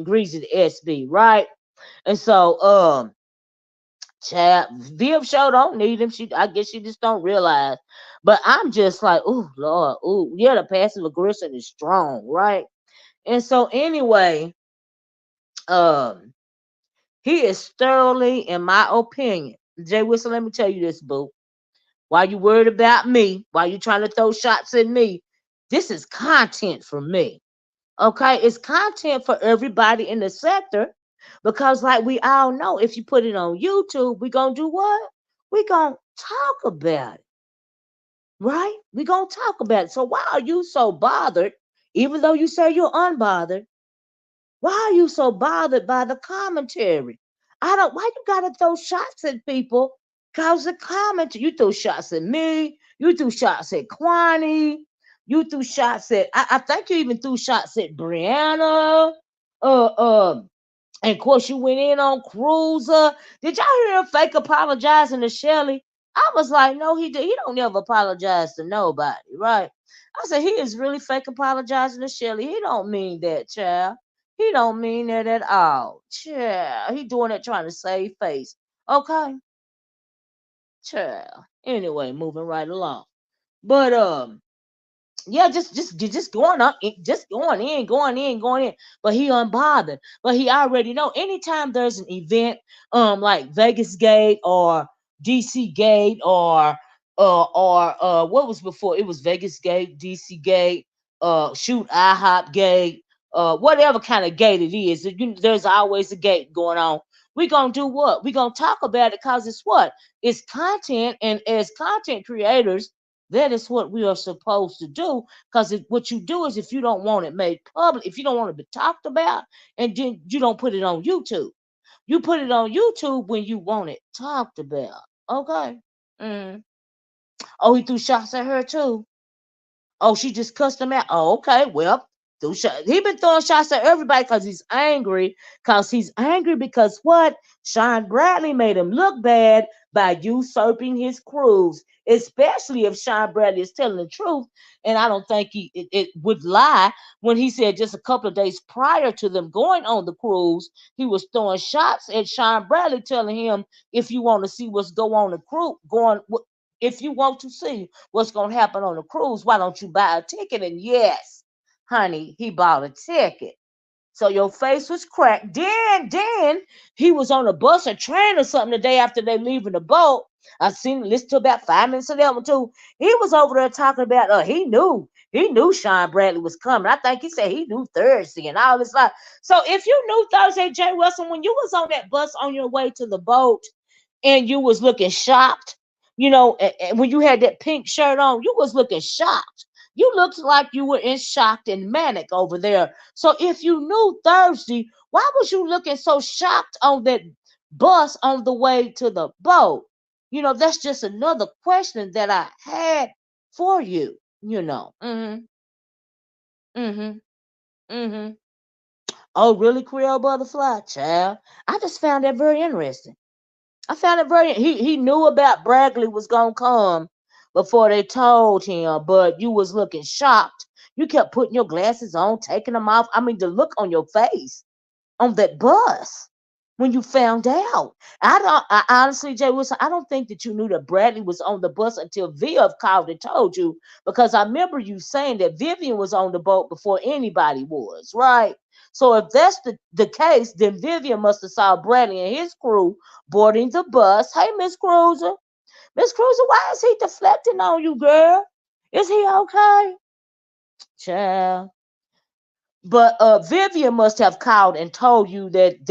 greasy to SB, right? And so, Chad, Viv show don't need him. I guess she just don't realize. But I'm just like, oh Lord, oh yeah, the passive aggression is strong, right? And so anyway, um, He is thoroughly, in my opinion. Jay Wilson, let me tell you this, boo. While you worried about me, while you trying to throw shots at me, this is content for me. Okay, it's content for everybody in the sector because, like we all know, if you put it on YouTube, we gonna do what? We gonna talk about it, right? We gonna talk about it. So why are you so bothered, even though you say you're unbothered? Why are you so bothered by the commentary? I don't. Why you gotta throw shots at people? Cause the comment you threw shots at me. You threw shots at Kwani. You threw shots at. I think you even threw shots at Brianna. Uh, uh, and of course you went in on Cruiser. Did y'all hear him fake apologizing to Shelly? I was like, no, he did. He don't never apologize to nobody, right? I said he is really fake apologizing to Shelly. He don't mean that, child. He don't mean that at all. Child. He doing it trying to save face. Okay. Child. Anyway, moving right along. But yeah, just going up, just going in. But he unbothered. But he already know anytime there's an event, like Vegas Gate or DC Gate or what was before? It was Vegas Gate, DC Gate, shoot IHOP Gate, whatever kind of gate it is. There's always a gate going on. We gonna do what? We gonna talk about it because it's what? It's content, and as content creators that is what we are supposed to do. Because what you do is if you don't want it made public, if you don't want it to be talked about, and then you don't put it on YouTube. You put it on YouTube when you want it talked about. Okay. Mm. Oh, he threw shots at her too. Oh, she just cussed him out. Oh, okay. Well, he been throwing shots at everybody because he's angry. Because he's angry because what? Sean Bradley made him look bad by usurping his cruise, especially if Sean Bradley is telling the truth. And I don't think it would lie when he said just a couple of days prior to them going on the cruise, he was throwing shots at Sean Bradley, telling him, if you want to see what's going on the cruise, if you want to see what's going to happen on the cruise, why don't you buy a ticket? And yes, honey, he bought a ticket. So your face was cracked. Then he was on a bus or train or something the day after they leaving the boat. I seen listen to about 5 minutes of that one too. He was over there talking about he knew Sean Bradley was coming. I think he said he knew Thursday and all this like. So if you knew Thursday, Jay Wilson, when you was on that bus on your way to the boat, and you was looking shocked, and when you had that pink shirt on, you was looking shocked. You looked like you were in shocked and manic over there. So if you knew Thursday, why was you looking so shocked on that bus on the way to the boat? That's just another question that I had for you. Mm-hmm, mm-hmm, mm-hmm. Oh, really, Creole Butterfly? Child. I just found that very interesting. I found it very. He knew about Bradley was gonna come before they told him, but you was looking shocked. You kept putting your glasses on, taking them off. I mean, the look on your face on that bus when you found out. I honestly, Jay Wilson, I don't think that you knew that Bradley was on the bus until Viv called and told you, because I remember you saying that Vivian was on the boat before anybody was, right? So if that's the case, then Vivian must have saw Bradley and his crew boarding the bus. Hey, Miss Cruiser. Miss Cruiser, why is he deflecting on you, girl? Is he okay? Child. But Vivian must have called and told you that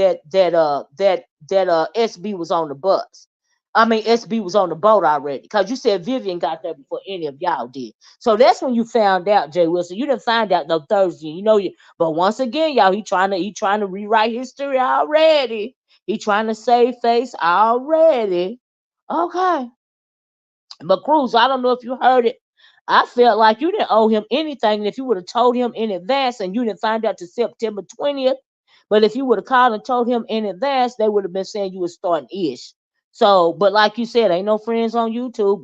SB was on the bus. I mean, SB was on the boat already, because you said Vivian got there before any of y'all did. So that's when you found out, Jay Wilson. You didn't find out no Thursday. But once again, y'all, he trying to rewrite history already. He trying to save face already. Okay. But Cruz, I don't know if you heard it. I felt like you didn't owe him anything. And if you would have told him in advance and you didn't find out to September 20th, but if you would have called and told him in advance, they would have been saying you were starting ish. So, but like you said, ain't no friends on YouTube.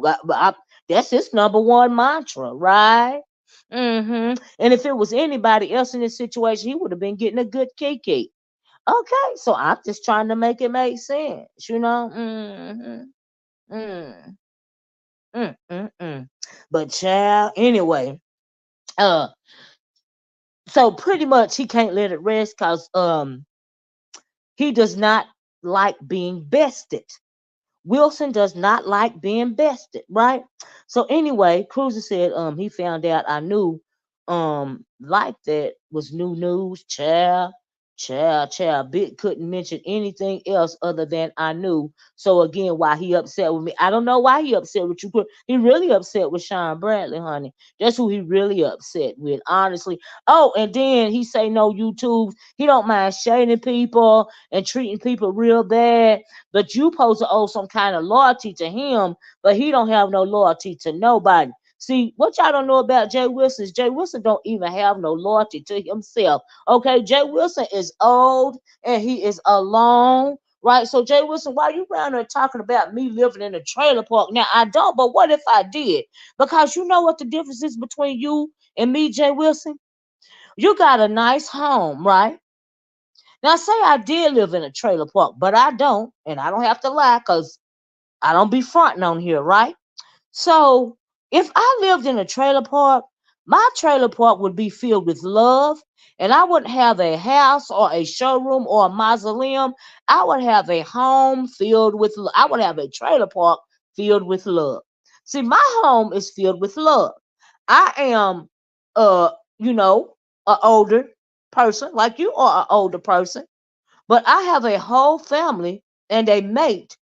That's his number one mantra, right? And if it was anybody else in this situation, he would have been getting a good kiki. Okay, so I'm just trying to make it make sense, you know? Mm. Mm, mm, mm. But child, anyway, uh, so pretty much he can't let it rest because he does not like being bested. Wilson does not like being bested, right? So anyway, Cruiser said he found out I knew like that was new news. Child. Big couldn't mention anything else other than I knew. So again, why he upset with me? I don't know why he upset with you. He really upset with Sean Bradley, honey. That's who he really upset with, honestly. Oh, and then he say no YouTube. He don't mind shading people and treating people real bad. But you supposed to owe some kind of loyalty to him, but he don't have no loyalty to nobody. See, what y'all don't know about Jay Wilson is Jay Wilson don't even have no loyalty to himself. Okay, Jay Wilson is old and he is alone. Right, so Jay Wilson, why you around there talking about me living in a trailer park? Now I don't, but what if I did? Because you know what the difference is between you and me, Jay Wilson? You got a nice home, right? Now say I did live in a trailer park, but I don't, and I don't have to lie because I don't be fronting on here, right? So if I lived in a trailer park, my trailer park would be filled with love, and I wouldn't have a house or a showroom or a mausoleum. I would have a home filled with, I would have a trailer park filled with love. See, my home is filled with love. I am, uh, you know, an older person, like you are an older person, but I have a whole family and a mate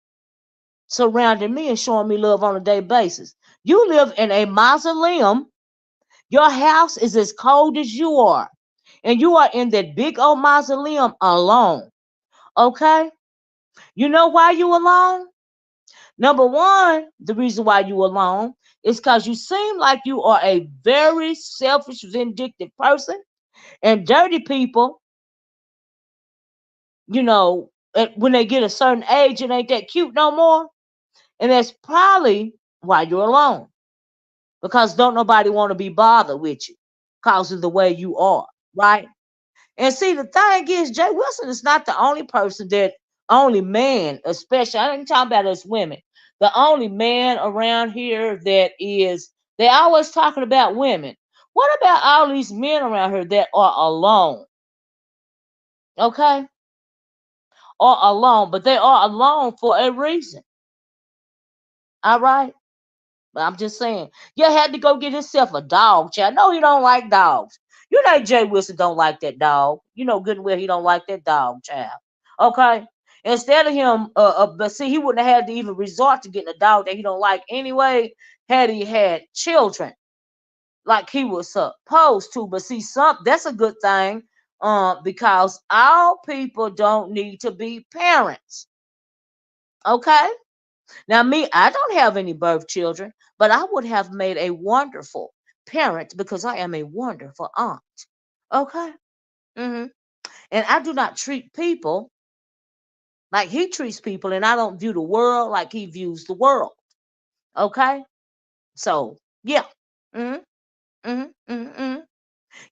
surrounding me and showing me love on a daily basis. You live in a mausoleum. Your house is as cold as you are. And you are in that big old mausoleum alone. Okay? You know why you alone? Number one, the reason why you alone is because you seem like you are a very selfish, vindictive person. And dirty people, when they get a certain age, it ain't that cute no more. And that's probably why you're alone. Because don't nobody want to be bothered with you because of the way you are, right? And see, the thing is, Jay Wilson is not the only person that, only man, especially, I ain't talking about us women, the only man around here that is, they always talking about women. What about all these men around here that are alone? Okay? Are alone, but they are alone for a reason. All right? But I'm just saying, you had to go get himself a dog, child. No, he don't like dogs. You know Jay Wilson don't like that dog. You know good and well he don't like that dog, child. Okay? Instead of him, but see, he wouldn't have had to even resort to getting a dog that he don't like anyway, had he had children like he was supposed to. But see, that's a good thing, because all people don't need to be parents. Okay? Now, me, I don't have any birth children, but I would have made a wonderful parent because I am a wonderful aunt. Okay? hmm And I do not treat people like he treats people, and I don't view the world like he views the world. Okay? So, yeah. hmm hmm hmm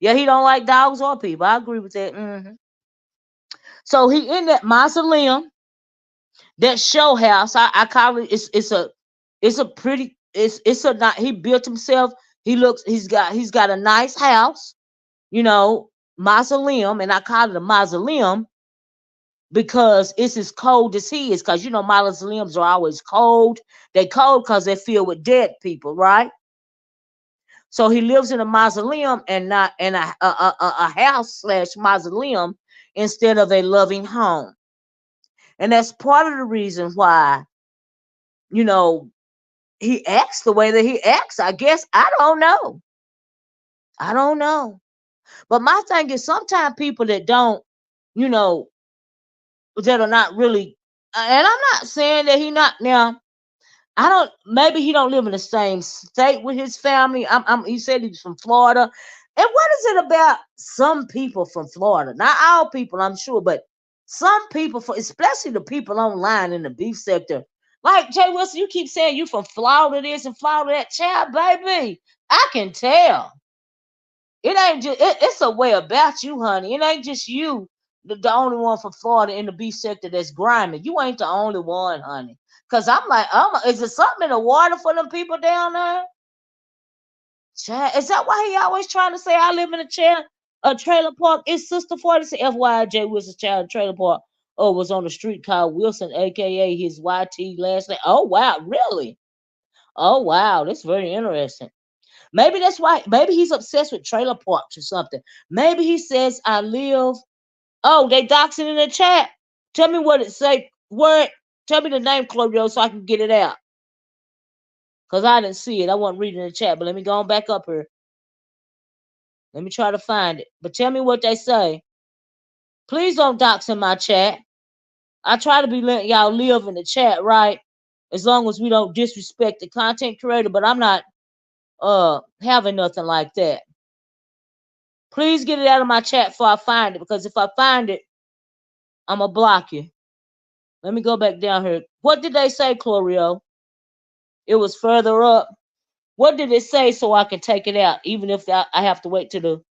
Yeah, he don't like dogs or people. I agree with that. So he in that mausoleum, that show house. I call it. It's a pretty. It's a not. He built himself. He's got a nice house. You know, mausoleum, and I call it a mausoleum because it's as cold as he is. Because mausoleums are always cold. They cold because they're filled with dead people, right? So he lives in a mausoleum and not in a house slash mausoleum instead of a loving home. And that's part of the reason why you know he acts the way that he acts. I guess I don't know. I don't know. But my thing is, sometimes people that don't, you know, that are not really, and I'm not saying that he not now. I don't. Maybe he don't live in the same state with his family. He said he's from Florida. And what is it about some people from Florida? Not all people, I'm sure, but some people, especially the people online in the beef sector. Like Jay Wilson, you keep saying you from Florida this and Florida that. Child, baby, I can tell. It ain't just. It's a way about you, honey. It ain't just you, the only one from Florida in the beef sector that's grimy. You ain't the only one, honey. Cause I'm like, is there something in the water for them people down there? Child, is that why he always trying to say I live in a trailer park? It's Sister 40 say FYJ Wilson's child trailer park. Oh, was on the street called Wilson, aka his YT last name. Oh wow, really? Oh wow, that's very interesting. Maybe that's why. Maybe he's obsessed with trailer parks or something. Maybe he says I live. Oh, they doxing in the chat. Tell me what it say. Word. Tell me the name, Claudio, so I can get it out. Cause I didn't see it. I wasn't reading the chat. But let me go on back up here. Let me try to find it. But tell me what they say. Please don't dox in my chat. I try to be letting y'all live in the chat, right? As long as we don't disrespect the content creator. But I'm not having nothing like that. Please get it out of my chat before I find it. Because if I find it, I'm going to block you. Let me go back down here. What did they say, Clorio? It was further up. What did it say so I can take it out, even if I have to wait till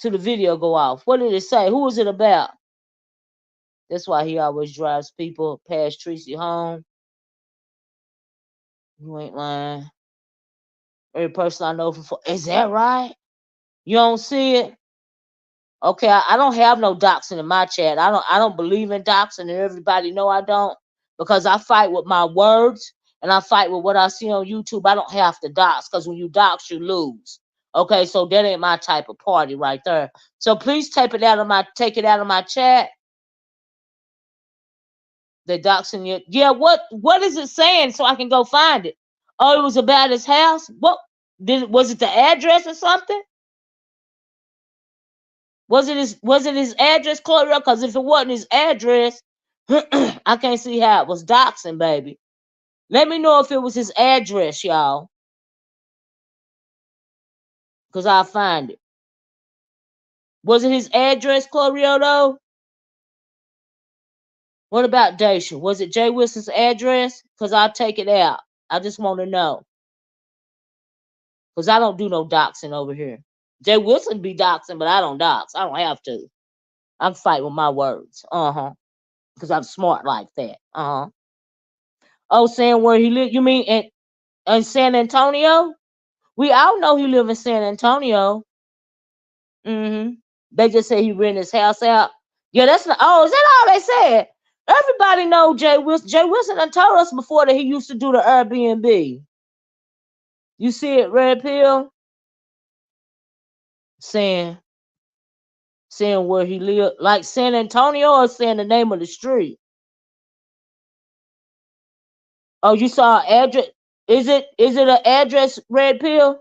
the video go off? What did it say? Who was it about? That's why he always drives people past Tracy home. You ain't lying. Every person I know from, is that right? You don't see it? Okay, I don't have no doxing in my chat. I don't believe in doxing, and everybody know I don't, because I fight with my words and I fight with what I see on YouTube. I don't have to dox, because when you dox, you lose. Okay, so that ain't my type of party right there. So please take it out of my chat. The doxing you. Yeah, what is it saying so I can go find it? Oh, it was about his house. What was it, the address or something? Was it his address, Claudia? Because if it wasn't his address, I can't see how it was doxing, baby. Let me know if it was his address, y'all. Because I'll find it. Was it his address, Claudia, though? What about Daisha? Was it Jay Wilson's address? Because I'll take it out. I just want to know. Because I don't do no doxing over here. Jay Wilson be doxing, but I don't dox. I don't have to. I can fight with my words. Because I'm smart like that. Oh, saying where he lived. You mean in San Antonio? We all know he live in San Antonio. They just say he rent his house out. Yeah, that's not. Oh, is that all they said? Everybody know Jay Wilson. Jay Wilson done told us before that he used to do the Airbnb. You see it, Red Pill? Saying where he lived, like San Antonio, or saying the name of the street. Oh, you saw an address. Is it an address, Red Pill?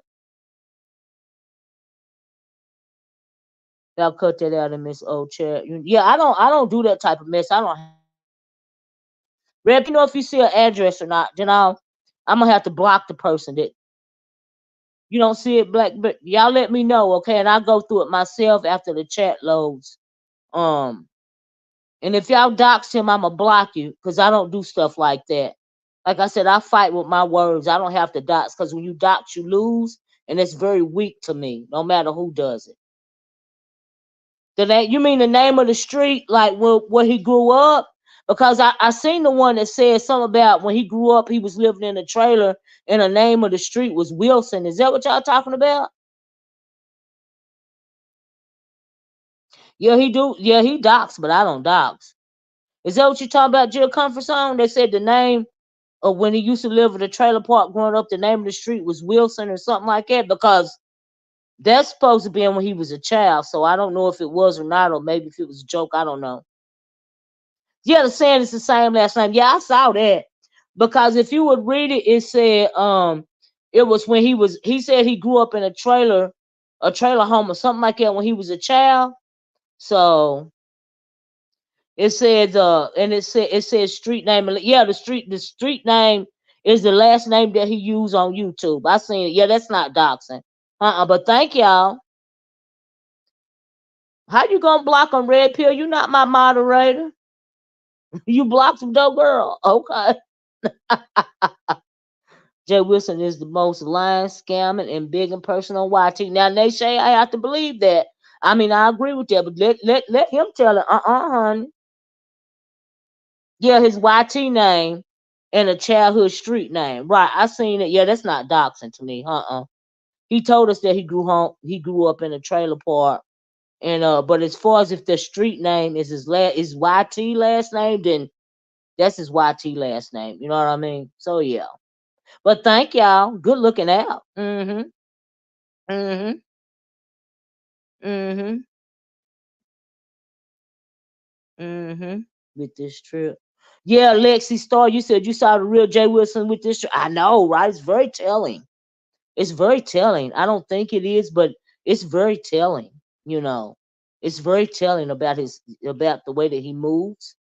Y'all cut that out in Miss Old Chair. Yeah, I don't do that type of mess. I don't. Red, you know, if you see an address or not, then I'm gonna have to block the person that you don't see it. Black, but y'all let me know, okay? And I'll go through it myself after the chat loads. And if y'all dox him, I'ma block you, because I don't do stuff like that. Like I said, I fight with my words. I don't have to dox, because when you dox, you lose, and it's very weak to me, no matter who does it. You mean the name of the street, like where he grew up? Because I seen the one that said something about when he grew up, he was living in a trailer, and the name of the street was Wilson. Is that what y'all talking about? Yeah, he do. Yeah, he docs, but I don't docs. Is that what you talking about, Jill Comfort Song? They said the name of when he used to live in a trailer park growing up, the name of the street was Wilson or something like that, because that's supposed to be when he was a child. So I don't know if it was or not, or maybe if it was a joke. I don't know. Yeah, the saying it's the same last name. Yeah, I saw that. Because if you would read it, it said it was when he said he grew up in a trailer home or something like that when he was a child. So it said and it said street name. Yeah, the street name is the last name that he used on YouTube. I seen it. Yeah, that's not doxing. But thank y'all. How you gonna block on Red Pill? You not my moderator. You blocked some dope girl. Okay. Jay Wilson is the most lying, scamming, and big and personal YT. Now, Nayshay, I have to believe that. I mean, I agree with that, but let him tell it. Honey. Yeah, his YT name and a childhood street name. Right, I seen it. Yeah, that's not doxing to me. He told us that he grew up in a trailer park And but as far as if the street name is his last is YT last name, then that's his YT last name. You know what I mean? So yeah. But thank y'all. Good looking out. Mm-hmm. Mm-hmm. Mm-hmm. Mm-hmm. With this trip. Yeah, Lexi Star, you said you saw the real Jay Wilson with this trip. I know, right? It's very telling. It's very telling. I don't think it is, but it's very telling, you know. It's very telling about his about the way that he moves.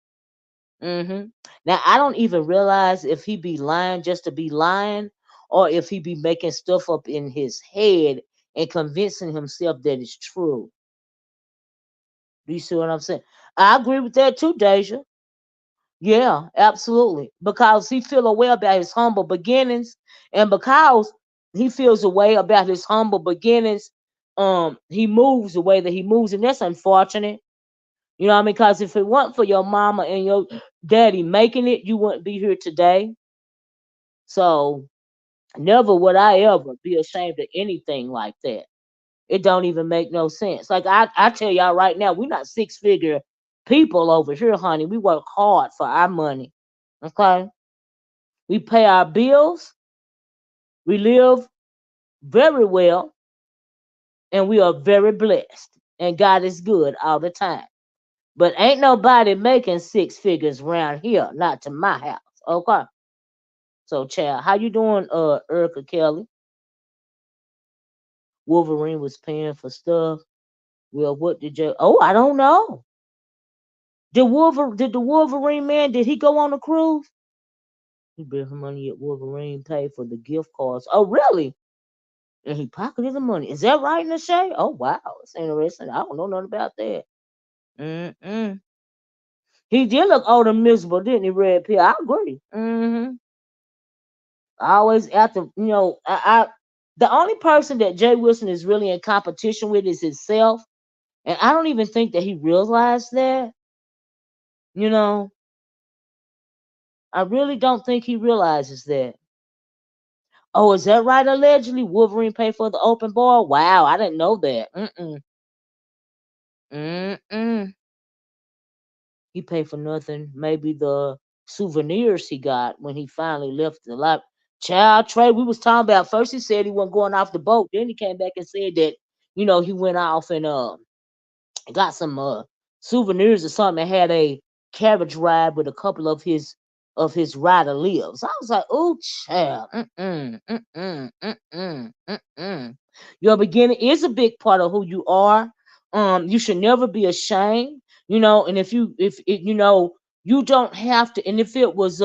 Now I don't even realize if he be lying just to be lying, or if he be making stuff up in his head and convincing himself that it's true. Do you see what I'm saying? I agree with that too, Deja. Yeah, absolutely. Because he feel a way about his humble beginnings, and because he feels a way about his humble beginnings, he moves the way that he moves, and that's unfortunate. You know what I mean? Because if it weren't for your mama and your daddy making it, you wouldn't be here today. So never would I ever be ashamed of anything like that. It don't even make no sense. Like I tell y'all right now, we're not six figure people over here, honey. We work hard for our money. Okay? We pay our bills, we live very well, and we are very blessed. And God is good all the time. But ain't nobody making six figures around here, not to my house. Okay. So child, how you doing, Erica Kelly? Wolverine was paying for stuff. Well, what did you I don't know. Did the Wolverine man, did he go on a cruise? He bet her money at Wolverine paid for the gift cards. Oh really? And he pocketed the money. Is that right, Nashay? Oh wow, it's interesting. I don't know nothing about that. Mm-mm. He did look old and miserable, didn't he, Red Pill? I agree. I always after I the only person that Jay Wilson is really in competition with is himself, and I don't even think that he realized that. You know, I really don't think he realizes that. Oh, is that right? Allegedly, Wolverine paid for the open bar. Wow, I didn't know that. Mm-mm. Mm-mm. He paid for nothing. Maybe the souvenirs he got when he finally left the lot. Child Trey, we was talking about first. He said he wasn't going off the boat. Then he came back and said that he went off and got some souvenirs or something and had a carriage ride with a couple of his rider lives. I was like, oh child, mm. Your beginning is a big part of who you are. You should never be ashamed, and if it, you don't have to, and if it was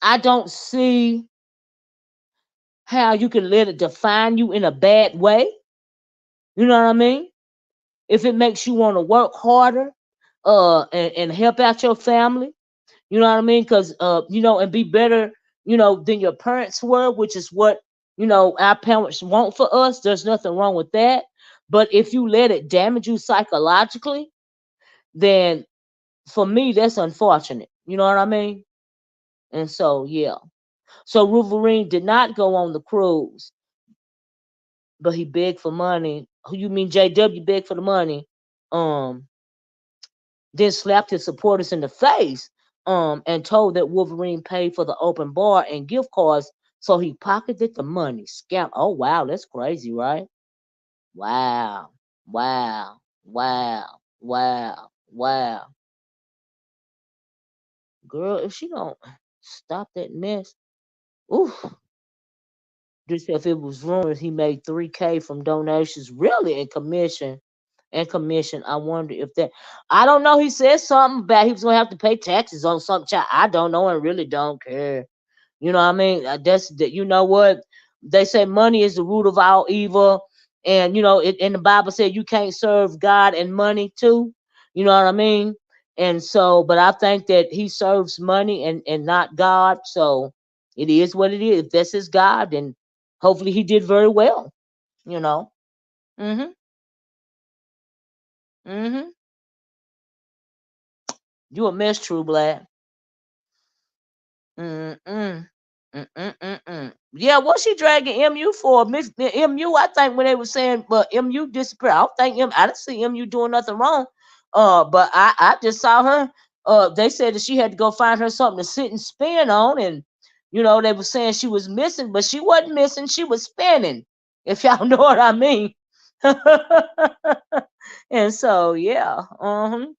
I don't see how you can let it define you in a bad way. You know what I mean? If it makes you want to work harder, and help out your family, you know what I mean? Because and be better, than your parents were, which is what our parents want for us. There's nothing wrong with that. But if you let it damage you psychologically, then for me that's unfortunate. You know what I mean? And so yeah. So Wolverine did not go on the cruise, but he begged for money. Who you mean JW begged for the money? Um, then slapped his supporters in the face, and told that Wolverine paid for the open bar and gift cards, so he pocketed the money. Scam. Oh wow, that's crazy, right? Wow, wow, wow, wow, wow. Girl, if she don't stop that mess, oof. Just if it was rumors he made 3K from donations, really, and commission. I wonder if that. I don't know. He said something about he was gonna have to pay taxes on something. Child, I don't know and really don't care. You know what I mean? That's that. You know what they say? Money is the root of all evil, and and the Bible said you can't serve God and money too. You know what I mean? And so, but I think that he serves money and not God. So it is what it is. If that's his God, then hopefully he did very well. You know. Mhm. Mhm. You a mess, True Black. Mm-mm. Mm-mm-mm-mm. Yeah, what she dragging MU for? Miss MU, I think when they were saying, but MU disappeared. I don't think I didn't see MU doing nothing wrong. But I just saw her. They said that she had to go find her something to sit and spin on, and they were saying she was missing, but she wasn't missing. She was spinning. If y'all know what I mean. And so yeah, mm-mm-mm.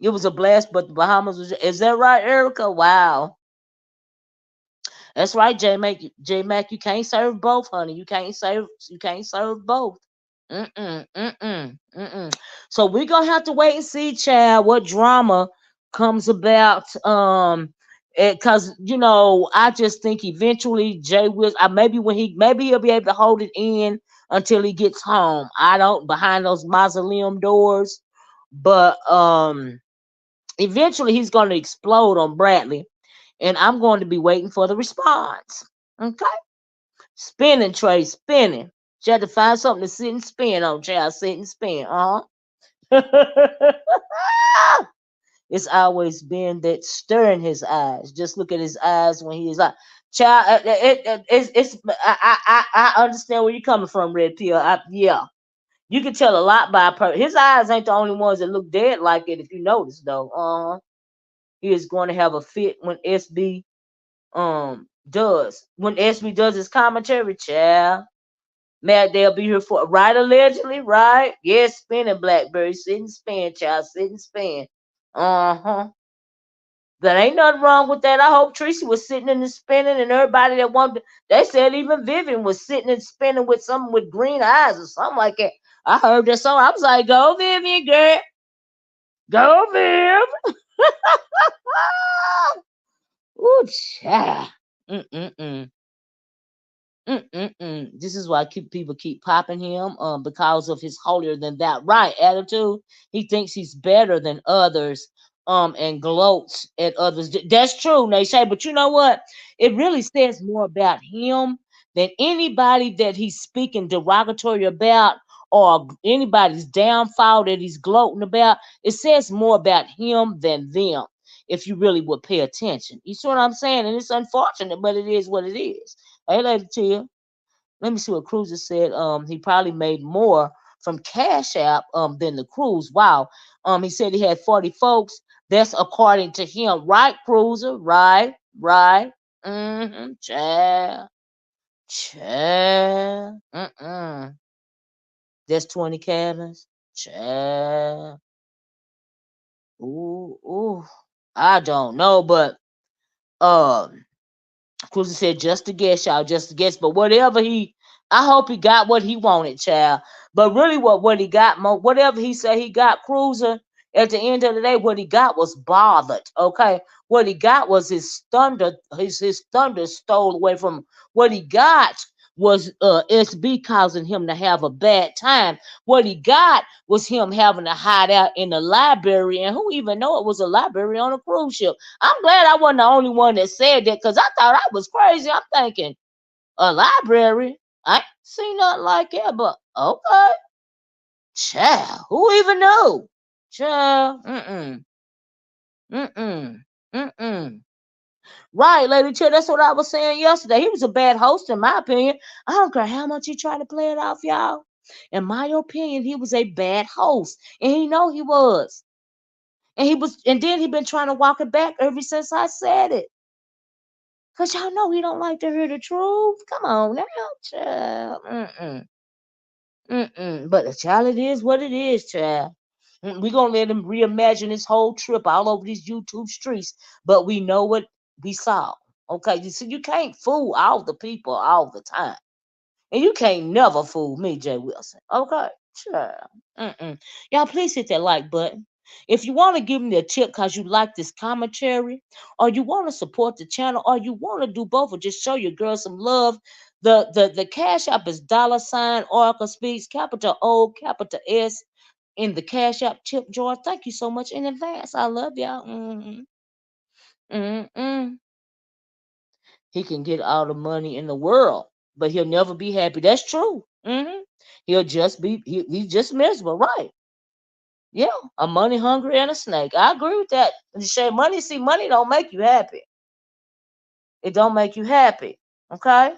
It was a blast, but the Bahamas was. Is that right, Erica? Wow. That's right, J Mac. J Mac, you can't serve both, honey. You can't serve both. Mm-mm, mm-mm, mm-mm. So we're gonna have to wait and see, Chad, what drama comes about. Cause I just think eventually Jay will. Maybe he'll be able to hold it in until he gets home. I don't behind those mausoleum doors, but eventually he's gonna explode on Bradley, and I'm going to be waiting for the response. Okay, spinning, Trey, spinning. She had to find something to sit and spin on. Child, sit and spin. It's always been that stir in his eyes. Just look at his eyes when he is like, child. I understand where you're coming from, Red Pill. Yeah, you can tell a lot by his eyes ain't the only ones that look dead like it. If you notice, though, he is going to have a fit when SB does his commentary, child. Matt, they'll be here for right allegedly, right? Yes, spinning Blackberry, sit and spin, child, sit and spin. Uh-huh. There ain't nothing wrong with that. I hope Tracy was sitting and spinning, and everybody that wanted. They said even Vivian was sitting and spinning with something with green eyes or something like that. I heard that song. I was like, "Go Vivian, girl, go Viv." Ooh, child. Mm-mm-mm. Mm-mm-mm. This is why people keep popping him, because of his holier than that right attitude. He thinks he's better than others, and gloats at others. That's true, Nayshay. But you know what? It really says more about him than anybody that he's speaking derogatory about, or anybody's downfall that he's gloating about. It says more about him than them. If you really would pay attention, you see what I'm saying? And it's unfortunate, but it is what it is. Hey, Lady Tia. Let me see what Cruiser said. He probably made more from Cash App than the cruise. Wow. He said he had 40 folks. That's according to him. Right, Cruiser? Right, right. Mm-hmm. Child. Child. Mm-mm. That's 20 cabins. Child. Ooh, ooh. I don't know, but um Cruiser said, just a guess, y'all, just a guess. But I hope he got what he wanted, child. But really, what he got, whatever he said he got, Cruiser, at the end of the day, what he got was bothered, okay? What he got was his thunder stole away from him. What he got was SB causing him to have a bad time. What he got was him having to hide out in the library, and who even know it was a library on a cruise ship? I'm glad I wasn't the only one that said that, because I thought I was crazy. I'm thinking, a library? I ain't seen nothing like that, but okay. Child, who even knew? Child, mm-mm, mm-mm, mm-mm. Right, Lady Chill, that's what I was saying yesterday. He was a bad host, in my opinion. I don't care how much he tried to play it off, y'all. In my opinion, he was a bad host, and he know he was. And then he been trying to walk it back ever since I said it. Cause y'all know he don't like to hear the truth. Come on now, child. Mm-mm. Mm-mm. But the child, it is what it is, child. We gonna let him reimagine this whole trip all over these YouTube streets. But we know what we saw. Okay, you see, you can't fool all the people all the time. And you can't never fool me, Jay Wilson. Okay? Sure. Mm-mm. Y'all, please hit that like button. If you want to give me a tip because you like this commentary, or you want to support the channel, or you want to do both, or just show your girl some love, the Cash App is $ OracleSpeaks, capital O, capital S, in the Cash App tip jar. Thank you so much in advance. I love y'all. Mm-mm. He can get all the money in the world, but he'll never be happy. That's true. He'll just he's just miserable, right? Yeah, a money hungry and a snake. I agree with that. Money don't make you happy. It don't make you happy. Okay.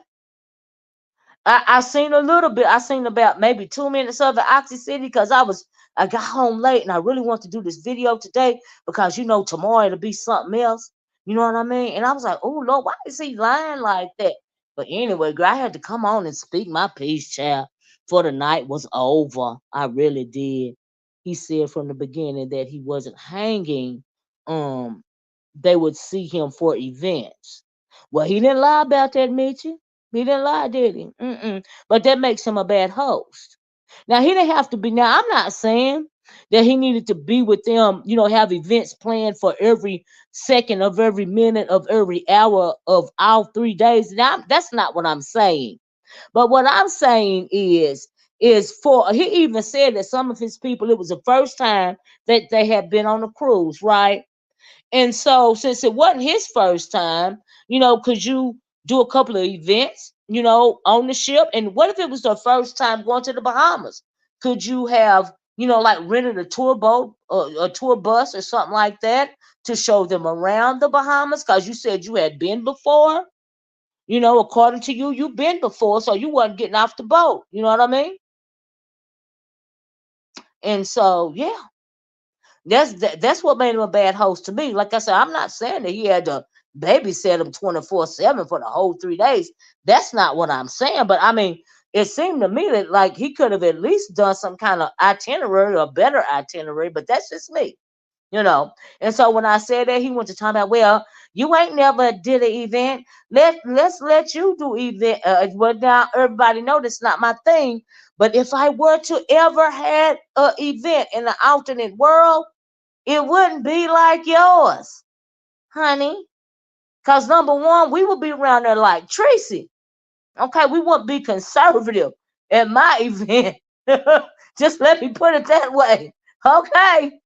I seen a little bit. I seen about maybe 2 minutes of the Oxy City because I got home late and I really want to do this video today because tomorrow it'll be something else. You know what I mean? And I was like, oh Lord, why is he lying like that? But anyway, girl, I had to come on and speak my piece, child. For the night was over. I really did. He said from the beginning that he wasn't hanging. Um, they would see him for events. Well, he didn't lie about that, Mitchie. He didn't lie, did he? Mm-mm. But that makes him a bad host. Now, he didn't have to be. Now, I'm not saying that he needed to be with them, have events planned for every second of every minute of every hour of all 3 days. Now, that's not what I'm saying. But what I'm saying is for he even said that some of his people, it was the first time that they had been on a cruise, right? And so, since it wasn't his first time, could you do a couple of events, on the ship? And what if it was the first time going to the Bahamas? Could you have, like rented a tour boat or a tour bus or something like that to show them around the Bahamas? Because you said you had been before, according to you, you've been before, so you wasn't getting off the boat. You know what I mean? And so, yeah, that's what made him a bad host to me. Like I said, I'm not saying that he had to babysit him 24/7 for the whole 3 days. That's not what I'm saying. But I mean, it seemed to me that like he could have at least done some kind of itinerary or better itinerary. But that's just me, you know. And so when I said that, he went to talk about, well, you ain't never did an event. Let's let you do event. Well, now everybody know that's not my thing. But if I were to ever had an event in the alternate world, it wouldn't be like yours, honey. Because number one, we would be around there like Tracy. Okay, we wouldn't be conservative at my event. Just let me put it that way. Okay,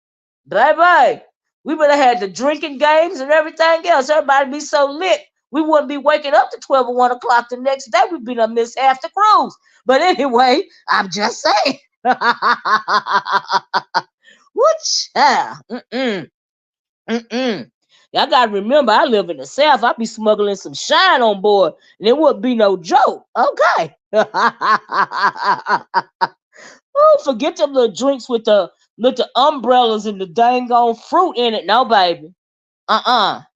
baby. We would have had the drinking games and everything else. Everybody be so lit. We wouldn't be waking up to 12 or 1 o'clock the next day. We'd be done miss half the cruise. But anyway, I'm just saying. What child? Mm-mm. Mm-mm. Y'all gotta remember, I live in the South. I be smuggling some shine on board, and it wouldn't be no joke. Okay. Oh, forget them little drinks with the umbrellas and the dang on fruit in it. No, baby.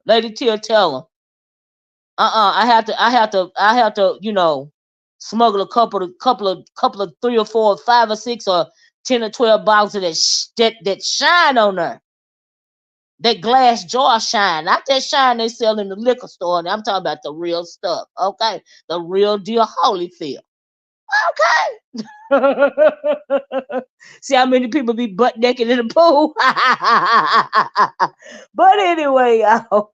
Lady Tia, tell them. I have to, smuggle a couple of 3 or 4 or 5 or 6 or 10 or 12 bottles of that shine on there. That glass jar shine, not that shine they sell in the liquor store. And I'm talking about the real stuff, okay? The real deal Holyfield, okay? See how many people be butt naked in the pool? But anyway, y'all.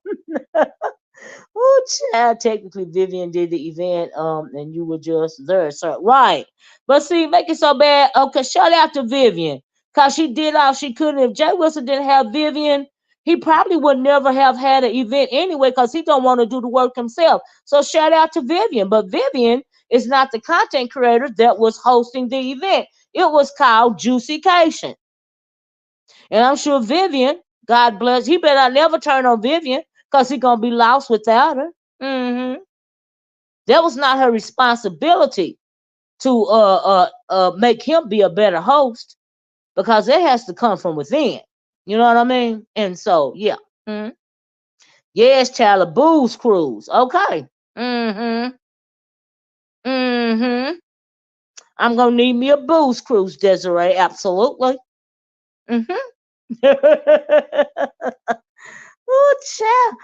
Oh, child, technically Vivian did the event, and you were just there, sir. Right. But see, make it so bad. Okay, shout out to Vivian. Cause she did all she could. And if Jay Wilson didn't have Vivian, he probably would never have had an event anyway, because he don't want to do the work himself. So shout out to Vivian. But Vivian is not the content creator that was hosting the event. It was called Juicycation. And I'm sure Vivian, God bless, he better never turn on Vivian because he gonna be lost without her. That was not her responsibility to make him be a better host, because it has to come from within. You know what I mean? And so yeah. Mhm. Yes, child, a booze cruise. Okay. Mm-hmm. Mm-hmm. I'm gonna need me a booze cruise, Desiree. Absolutely. Mm-hmm. Oh, child.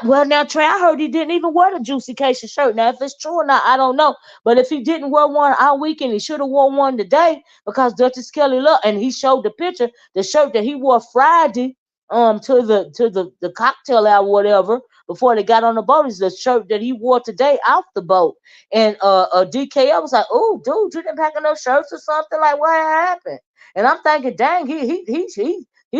Well, now, Trey, I heard he didn't even wear the Juicy Cation shirt. Now, if it's true or not, I don't know. But if he didn't wear one all weekend, he should have worn one today, because Dr. Skelly looked, and he showed the picture, the shirt that he wore Friday, to the cocktail hour, whatever, before they got on the boat, is the shirt that he wore today off the boat. And DKL was like, "Oh, dude, you didn't pack enough shirts or something? Like, what happened?" And I'm thinking, dang, he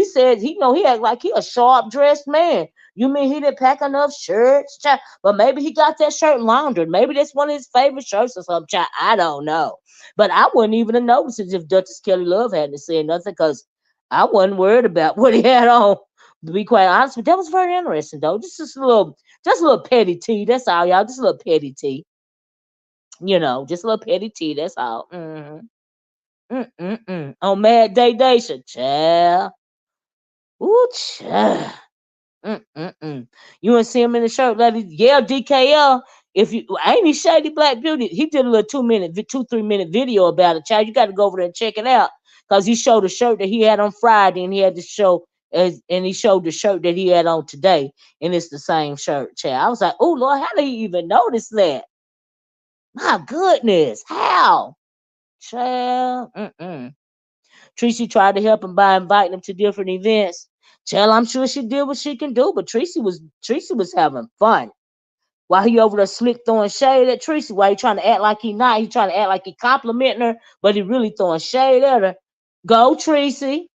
said he act like he a sharp dressed man. You mean he didn't pack enough shirts? Child? But maybe he got that shirt laundered. Maybe that's one of his favorite shirts or something. Child. I don't know. But I wouldn't even have noticed it if Duchess Kelly Love hadn't said nothing, because I wasn't worried about what he had on. To be quite honest, but that was very interesting though. Just a little petty tea. That's all, y'all. Just a little petty tea. Just a little petty tea. That's all. On Mad Day Nation, child. Ooh, child. Mm-mm-mm. You want to see him in the shirt, lady? Yeah, DKL. If you ain't he Shady Black Beauty, he did a little 3 minute video about it. Child, you got to go over there and check it out because he showed a shirt that he had on Friday, and he had to show and he showed the shirt that he had on today, and it's the same shirt. Child, I was like, oh Lord, how did he even notice that? My goodness, how? Child, Tracy tried to help him by inviting him to different events. Child, I'm sure she did what she can do, but Tracy was having fun. While he over there slick throwing shade at Tracy, while he trying to act like he not, he trying to act like he complimenting her, but he really throwing shade at her. Go, Tracy.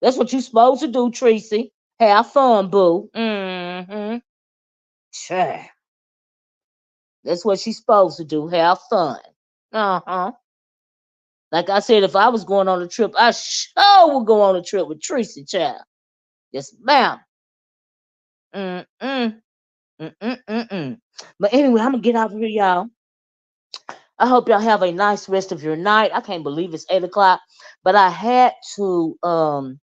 That's what you supposed to do, Tracy. Have fun, boo. Sure. That's what she's supposed to do. Have fun. Like I said, if I was going on a trip, I sure would go on a trip with Tracy, child. Yes, ma'am. Mm-mm. Mm-mm-mm-mm. But anyway, I'm gonna get out of here, y'all. I hope y'all have a nice rest of your night. I can't believe it's 8 o'clock, but I had to come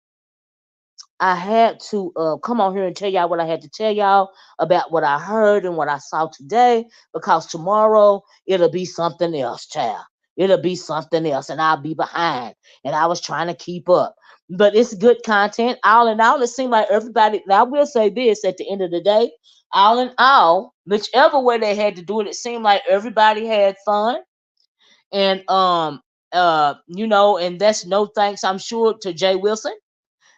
on here and tell y'all what I had to tell y'all about what I heard and what I saw today, because tomorrow it'll be something else, child. It'll be something else, and I'll be behind. And I was trying to keep up. But it's good content. All in all, it seemed like everybody, now I will say this at the end of the day, all in all, whichever way they had to do it, it seemed like everybody had fun. And and that's no thanks, I'm sure, to Jay Wilson.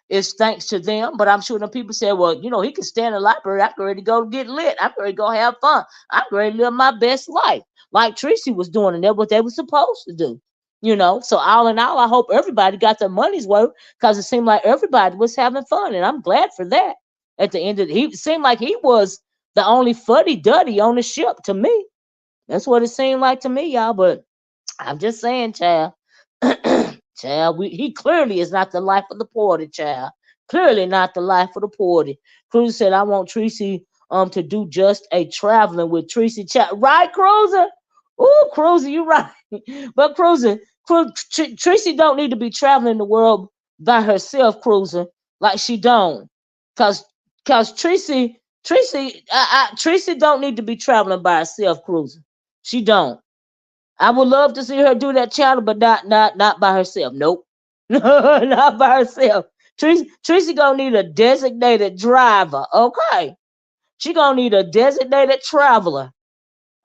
It's thanks to them, but I'm sure the people say, well, he can stand in the library. I'm ready to go get lit. I'm ready to go have fun. I'm ready to live my best life, like Tracy was doing, and that's what they were supposed to do. So all in all, I hope everybody got their money's worth, because it seemed like everybody was having fun, and I'm glad for that. At the end of it seemed like he was the only fuddy duddy on the ship to me. That's what it seemed like to me, y'all. But I'm just saying, child. Child, he clearly is not the life of the party, child. Clearly not the life of the party. Cruiser said, I want Tracy to do just a traveling with Tracy. Child. Right, Cruiser? Ooh, Cruiser, you right. But Cruiser, Tracy don't need to be traveling the world by herself, Cruiser. Like she don't. Cause Tracy don't need to be traveling by herself, Cruiser. She don't. I would love to see her do that challenge, but not by herself. Nope. Not by herself. Tracy gonna need a designated driver. Okay. She gonna need a designated traveler.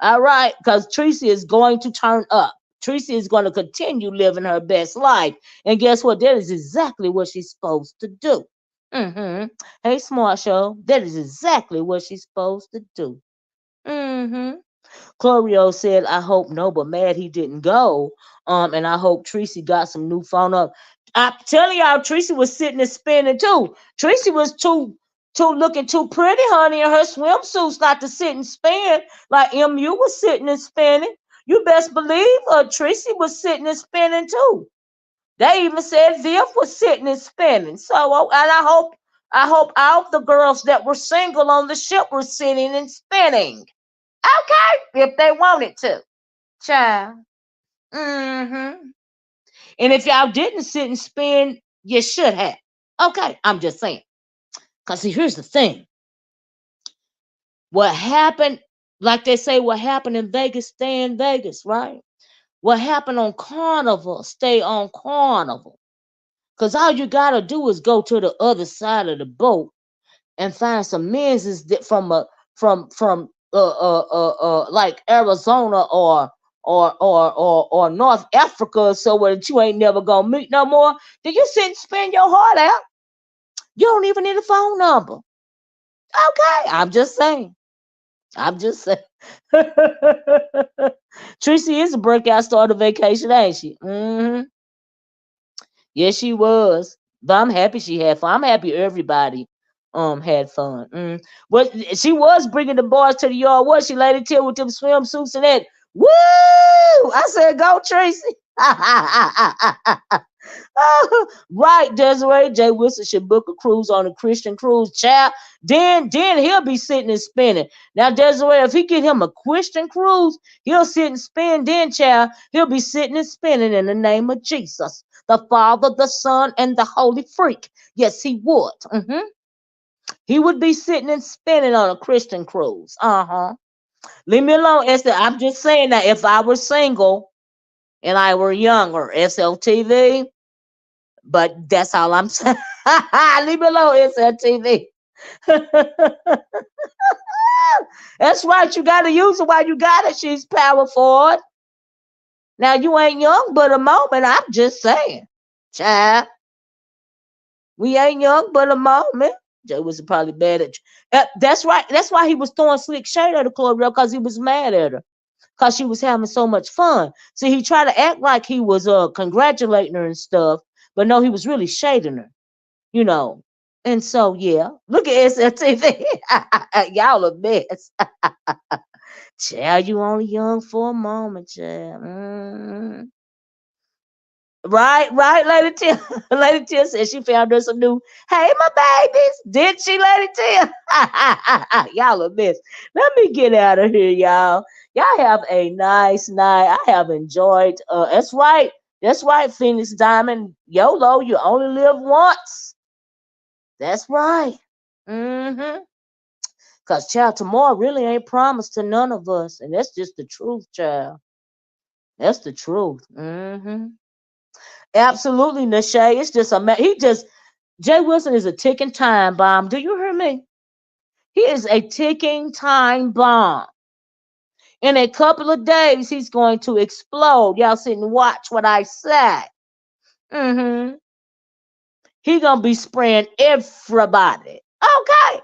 All right, because Tracy is going to turn up. Tracy is going to continue living her best life. And guess what? That is exactly what she's supposed to do. Hey, Smart Show. That is exactly what she's supposed to do. Chlorio said, I hope no, but mad he didn't go. And I hope Tracy got some new phone up. I'm telling y'all, Tracy was sitting and spinning too. Tracy was too looking too pretty, honey, in her swimsuits not to sit and spin like MU was sitting and spinning. You best believe Tracy was sitting and spinning too. They even said Viv was sitting and spinning. So, and I hope all the girls that were single on the ship were sitting and spinning. Okay, if they wanted to, child. And if y'all didn't sit and spin, you should have. Okay, I'm just saying. Cause see, here's the thing. What happened, like they say, what happened in Vegas, stay in Vegas, right? What happened on Carnival, stay on Carnival. Cause all you gotta do is go to the other side of the boat and find some men's that from like Arizona or North Africa, so that you ain't never gonna meet no more. Then you sit and spend your heart out. You don't even need a phone number. Okay, I'm just saying. Tracy is a breakout star to vacation, ain't she? Yes, she was. But I'm happy she had fun. I'm happy everybody had fun. But she was bringing the boys to the yard. Was she, Lady Till, with them swimsuits and that? Woo! I said, go, Tracy. Right, Desiree. Jay Wilson should book a cruise on a Christian cruise, child. Then he'll be sitting and spinning. Now, Desiree, if he get him a Christian cruise, he'll sit and spin. Then, child, he'll be sitting and spinning in the name of Jesus, the Father, the Son, and the Holy Freak. Yes, he would. He would be sitting and spinning on a Christian cruise. Leave me alone, Esther. I'm just saying that if I were single and I were younger, SLTV. But that's all I'm saying. Leave me alone, SLTV. That's right. You got to use it while you got it. She's power forward. Now, you ain't young but a moment. I'm just saying. Child, we ain't young but a moment. Jay was probably mad at you. That's right. That's why he was throwing slick shade at the Chloe, because he was mad at her. Because she was having so much fun. See, he tried to act like he was congratulating her and stuff. But no, he was really shading her. You know. And so, yeah, look at SLTV. Y'all a mess. Child, you only young for a moment, child. Right, Lady Tia. Lady Tia said she found her some new, hey, my babies. Did she, Lady Tia? Y'all a mess. Let me get out of here, y'all. Y'all have a nice night. I have enjoyed. That's right. That's right, Phoenix Diamond. YOLO, you only live once. That's right. Cause child, tomorrow really ain't promised to none of us, and that's just the truth, child. That's the truth. Absolutely, Nashay. It's just he just Jay Wilson is a ticking time bomb. Do you hear me? He is a ticking time bomb. In a couple of days, he's going to explode. Y'all sit and watch what I say. He gonna be spraying everybody. Okay.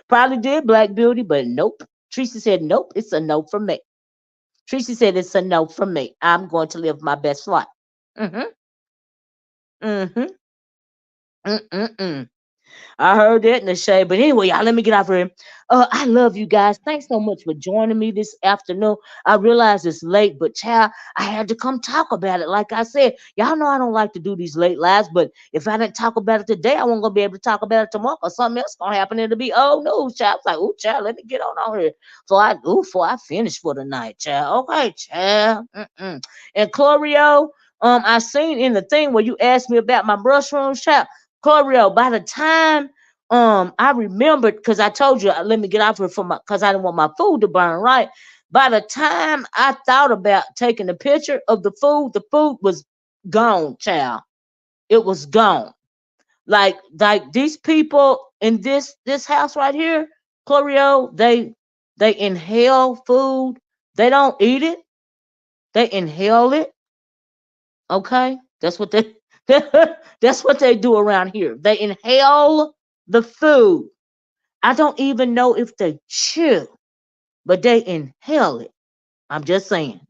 Probably did Black Beauty, but nope. Tracy said nope. It's a no from me. Tracy said it's a no from me. I'm going to live my best life. Mm-hmm. Mm-hmm. Mm-mm-mm. I heard that in the shade. But anyway, y'all, let me get out here. I love you guys. Thanks so much for joining me this afternoon. I realize it's late, but child, I had to come talk about it. Like I said, y'all know I don't like to do these late lives, but if I didn't talk about it today, I wasn't gonna be able to talk about it tomorrow, or something else gonna happen. It'll be old news, child. It's like, oh, child, let me get on here. Before I finish for the night, child. Okay, child. And Chlorio, I seen in the thing where you asked me about my mushrooms, child. Chlorio, by the time I remembered, because I told you, let me get off here for my, because I didn't want my food to burn, right? By the time I thought about taking a picture of the food was gone, child. It was gone. Like these people in this house right here, Chlorio, they inhale food. They don't eat it. They inhale it. Okay, that's what they that's what they do around here. They inhale the food. I don't even know if they chew, but they inhale it. I'm just saying.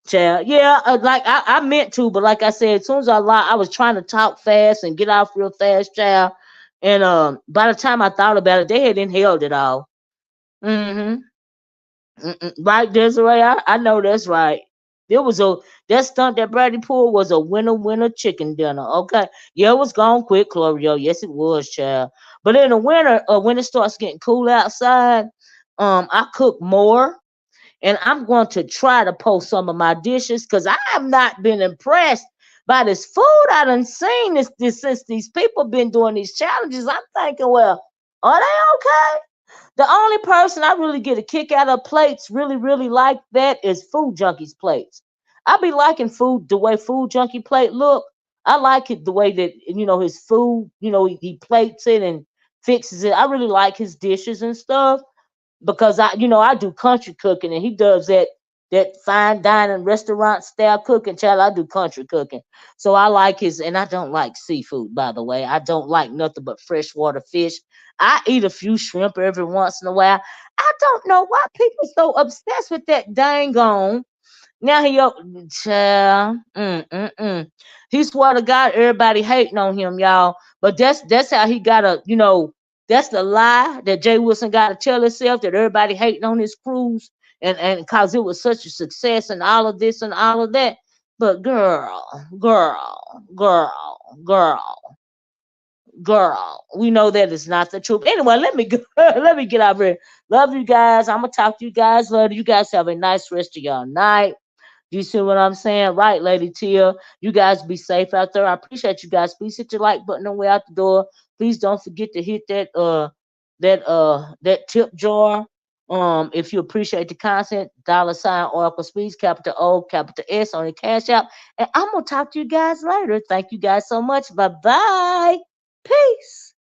Child, yeah, like I meant to, but like I said, as soon as I was trying to talk fast and get off real fast, child. And by the time I thought about it, they had inhaled it all. Mm-hmm. Right, Desiree, I know that's right. It was that stunt that Brady pulled was a winner chicken dinner. Okay, yeah, it was gone quick, Chlorio. Yes, it was, child. But in the winter, when it starts getting cool outside, I cook more, and I'm going to try to post some of my dishes because I have not been impressed by this food I done seen this since these people been doing these challenges. I'm thinking, well, are they okay? The only person I really get a kick out of plates, really like that, is Food Junkie's plates. I be liking food the way Food Junkie plate look. I like it the way that his food, he plates it and fixes it. I really like his dishes and stuff because I do country cooking and he does that fine dining restaurant style cooking. Child, I do country cooking, so I like his. And I don't like seafood, by the way. I don't like nothing but freshwater fish. I eat a few shrimp every once in a while. I don't know why people so obsessed with that dang on. Now child, he swear to God, everybody hating on him, y'all. But that's how he got that's the lie that Jay Wilson got to tell himself, that everybody hating on his cruise and cause it was such a success and all of this and all of that. But girl, we know that is not the truth. Anyway, let me go. Let me get out of here. Love you guys. I'm gonna talk to you guys later. You guys have a nice rest of your night. You see what I'm saying? Right, Lady Tia. You guys be safe out there. I appreciate you guys. Please hit your like button on the way out the door. Please don't forget to hit that tip jar. If you appreciate the content, $ Oracle Speaks, capital O, capital S on your cash app. And I'm gonna talk to you guys later. Thank you guys so much. Bye bye. Peace.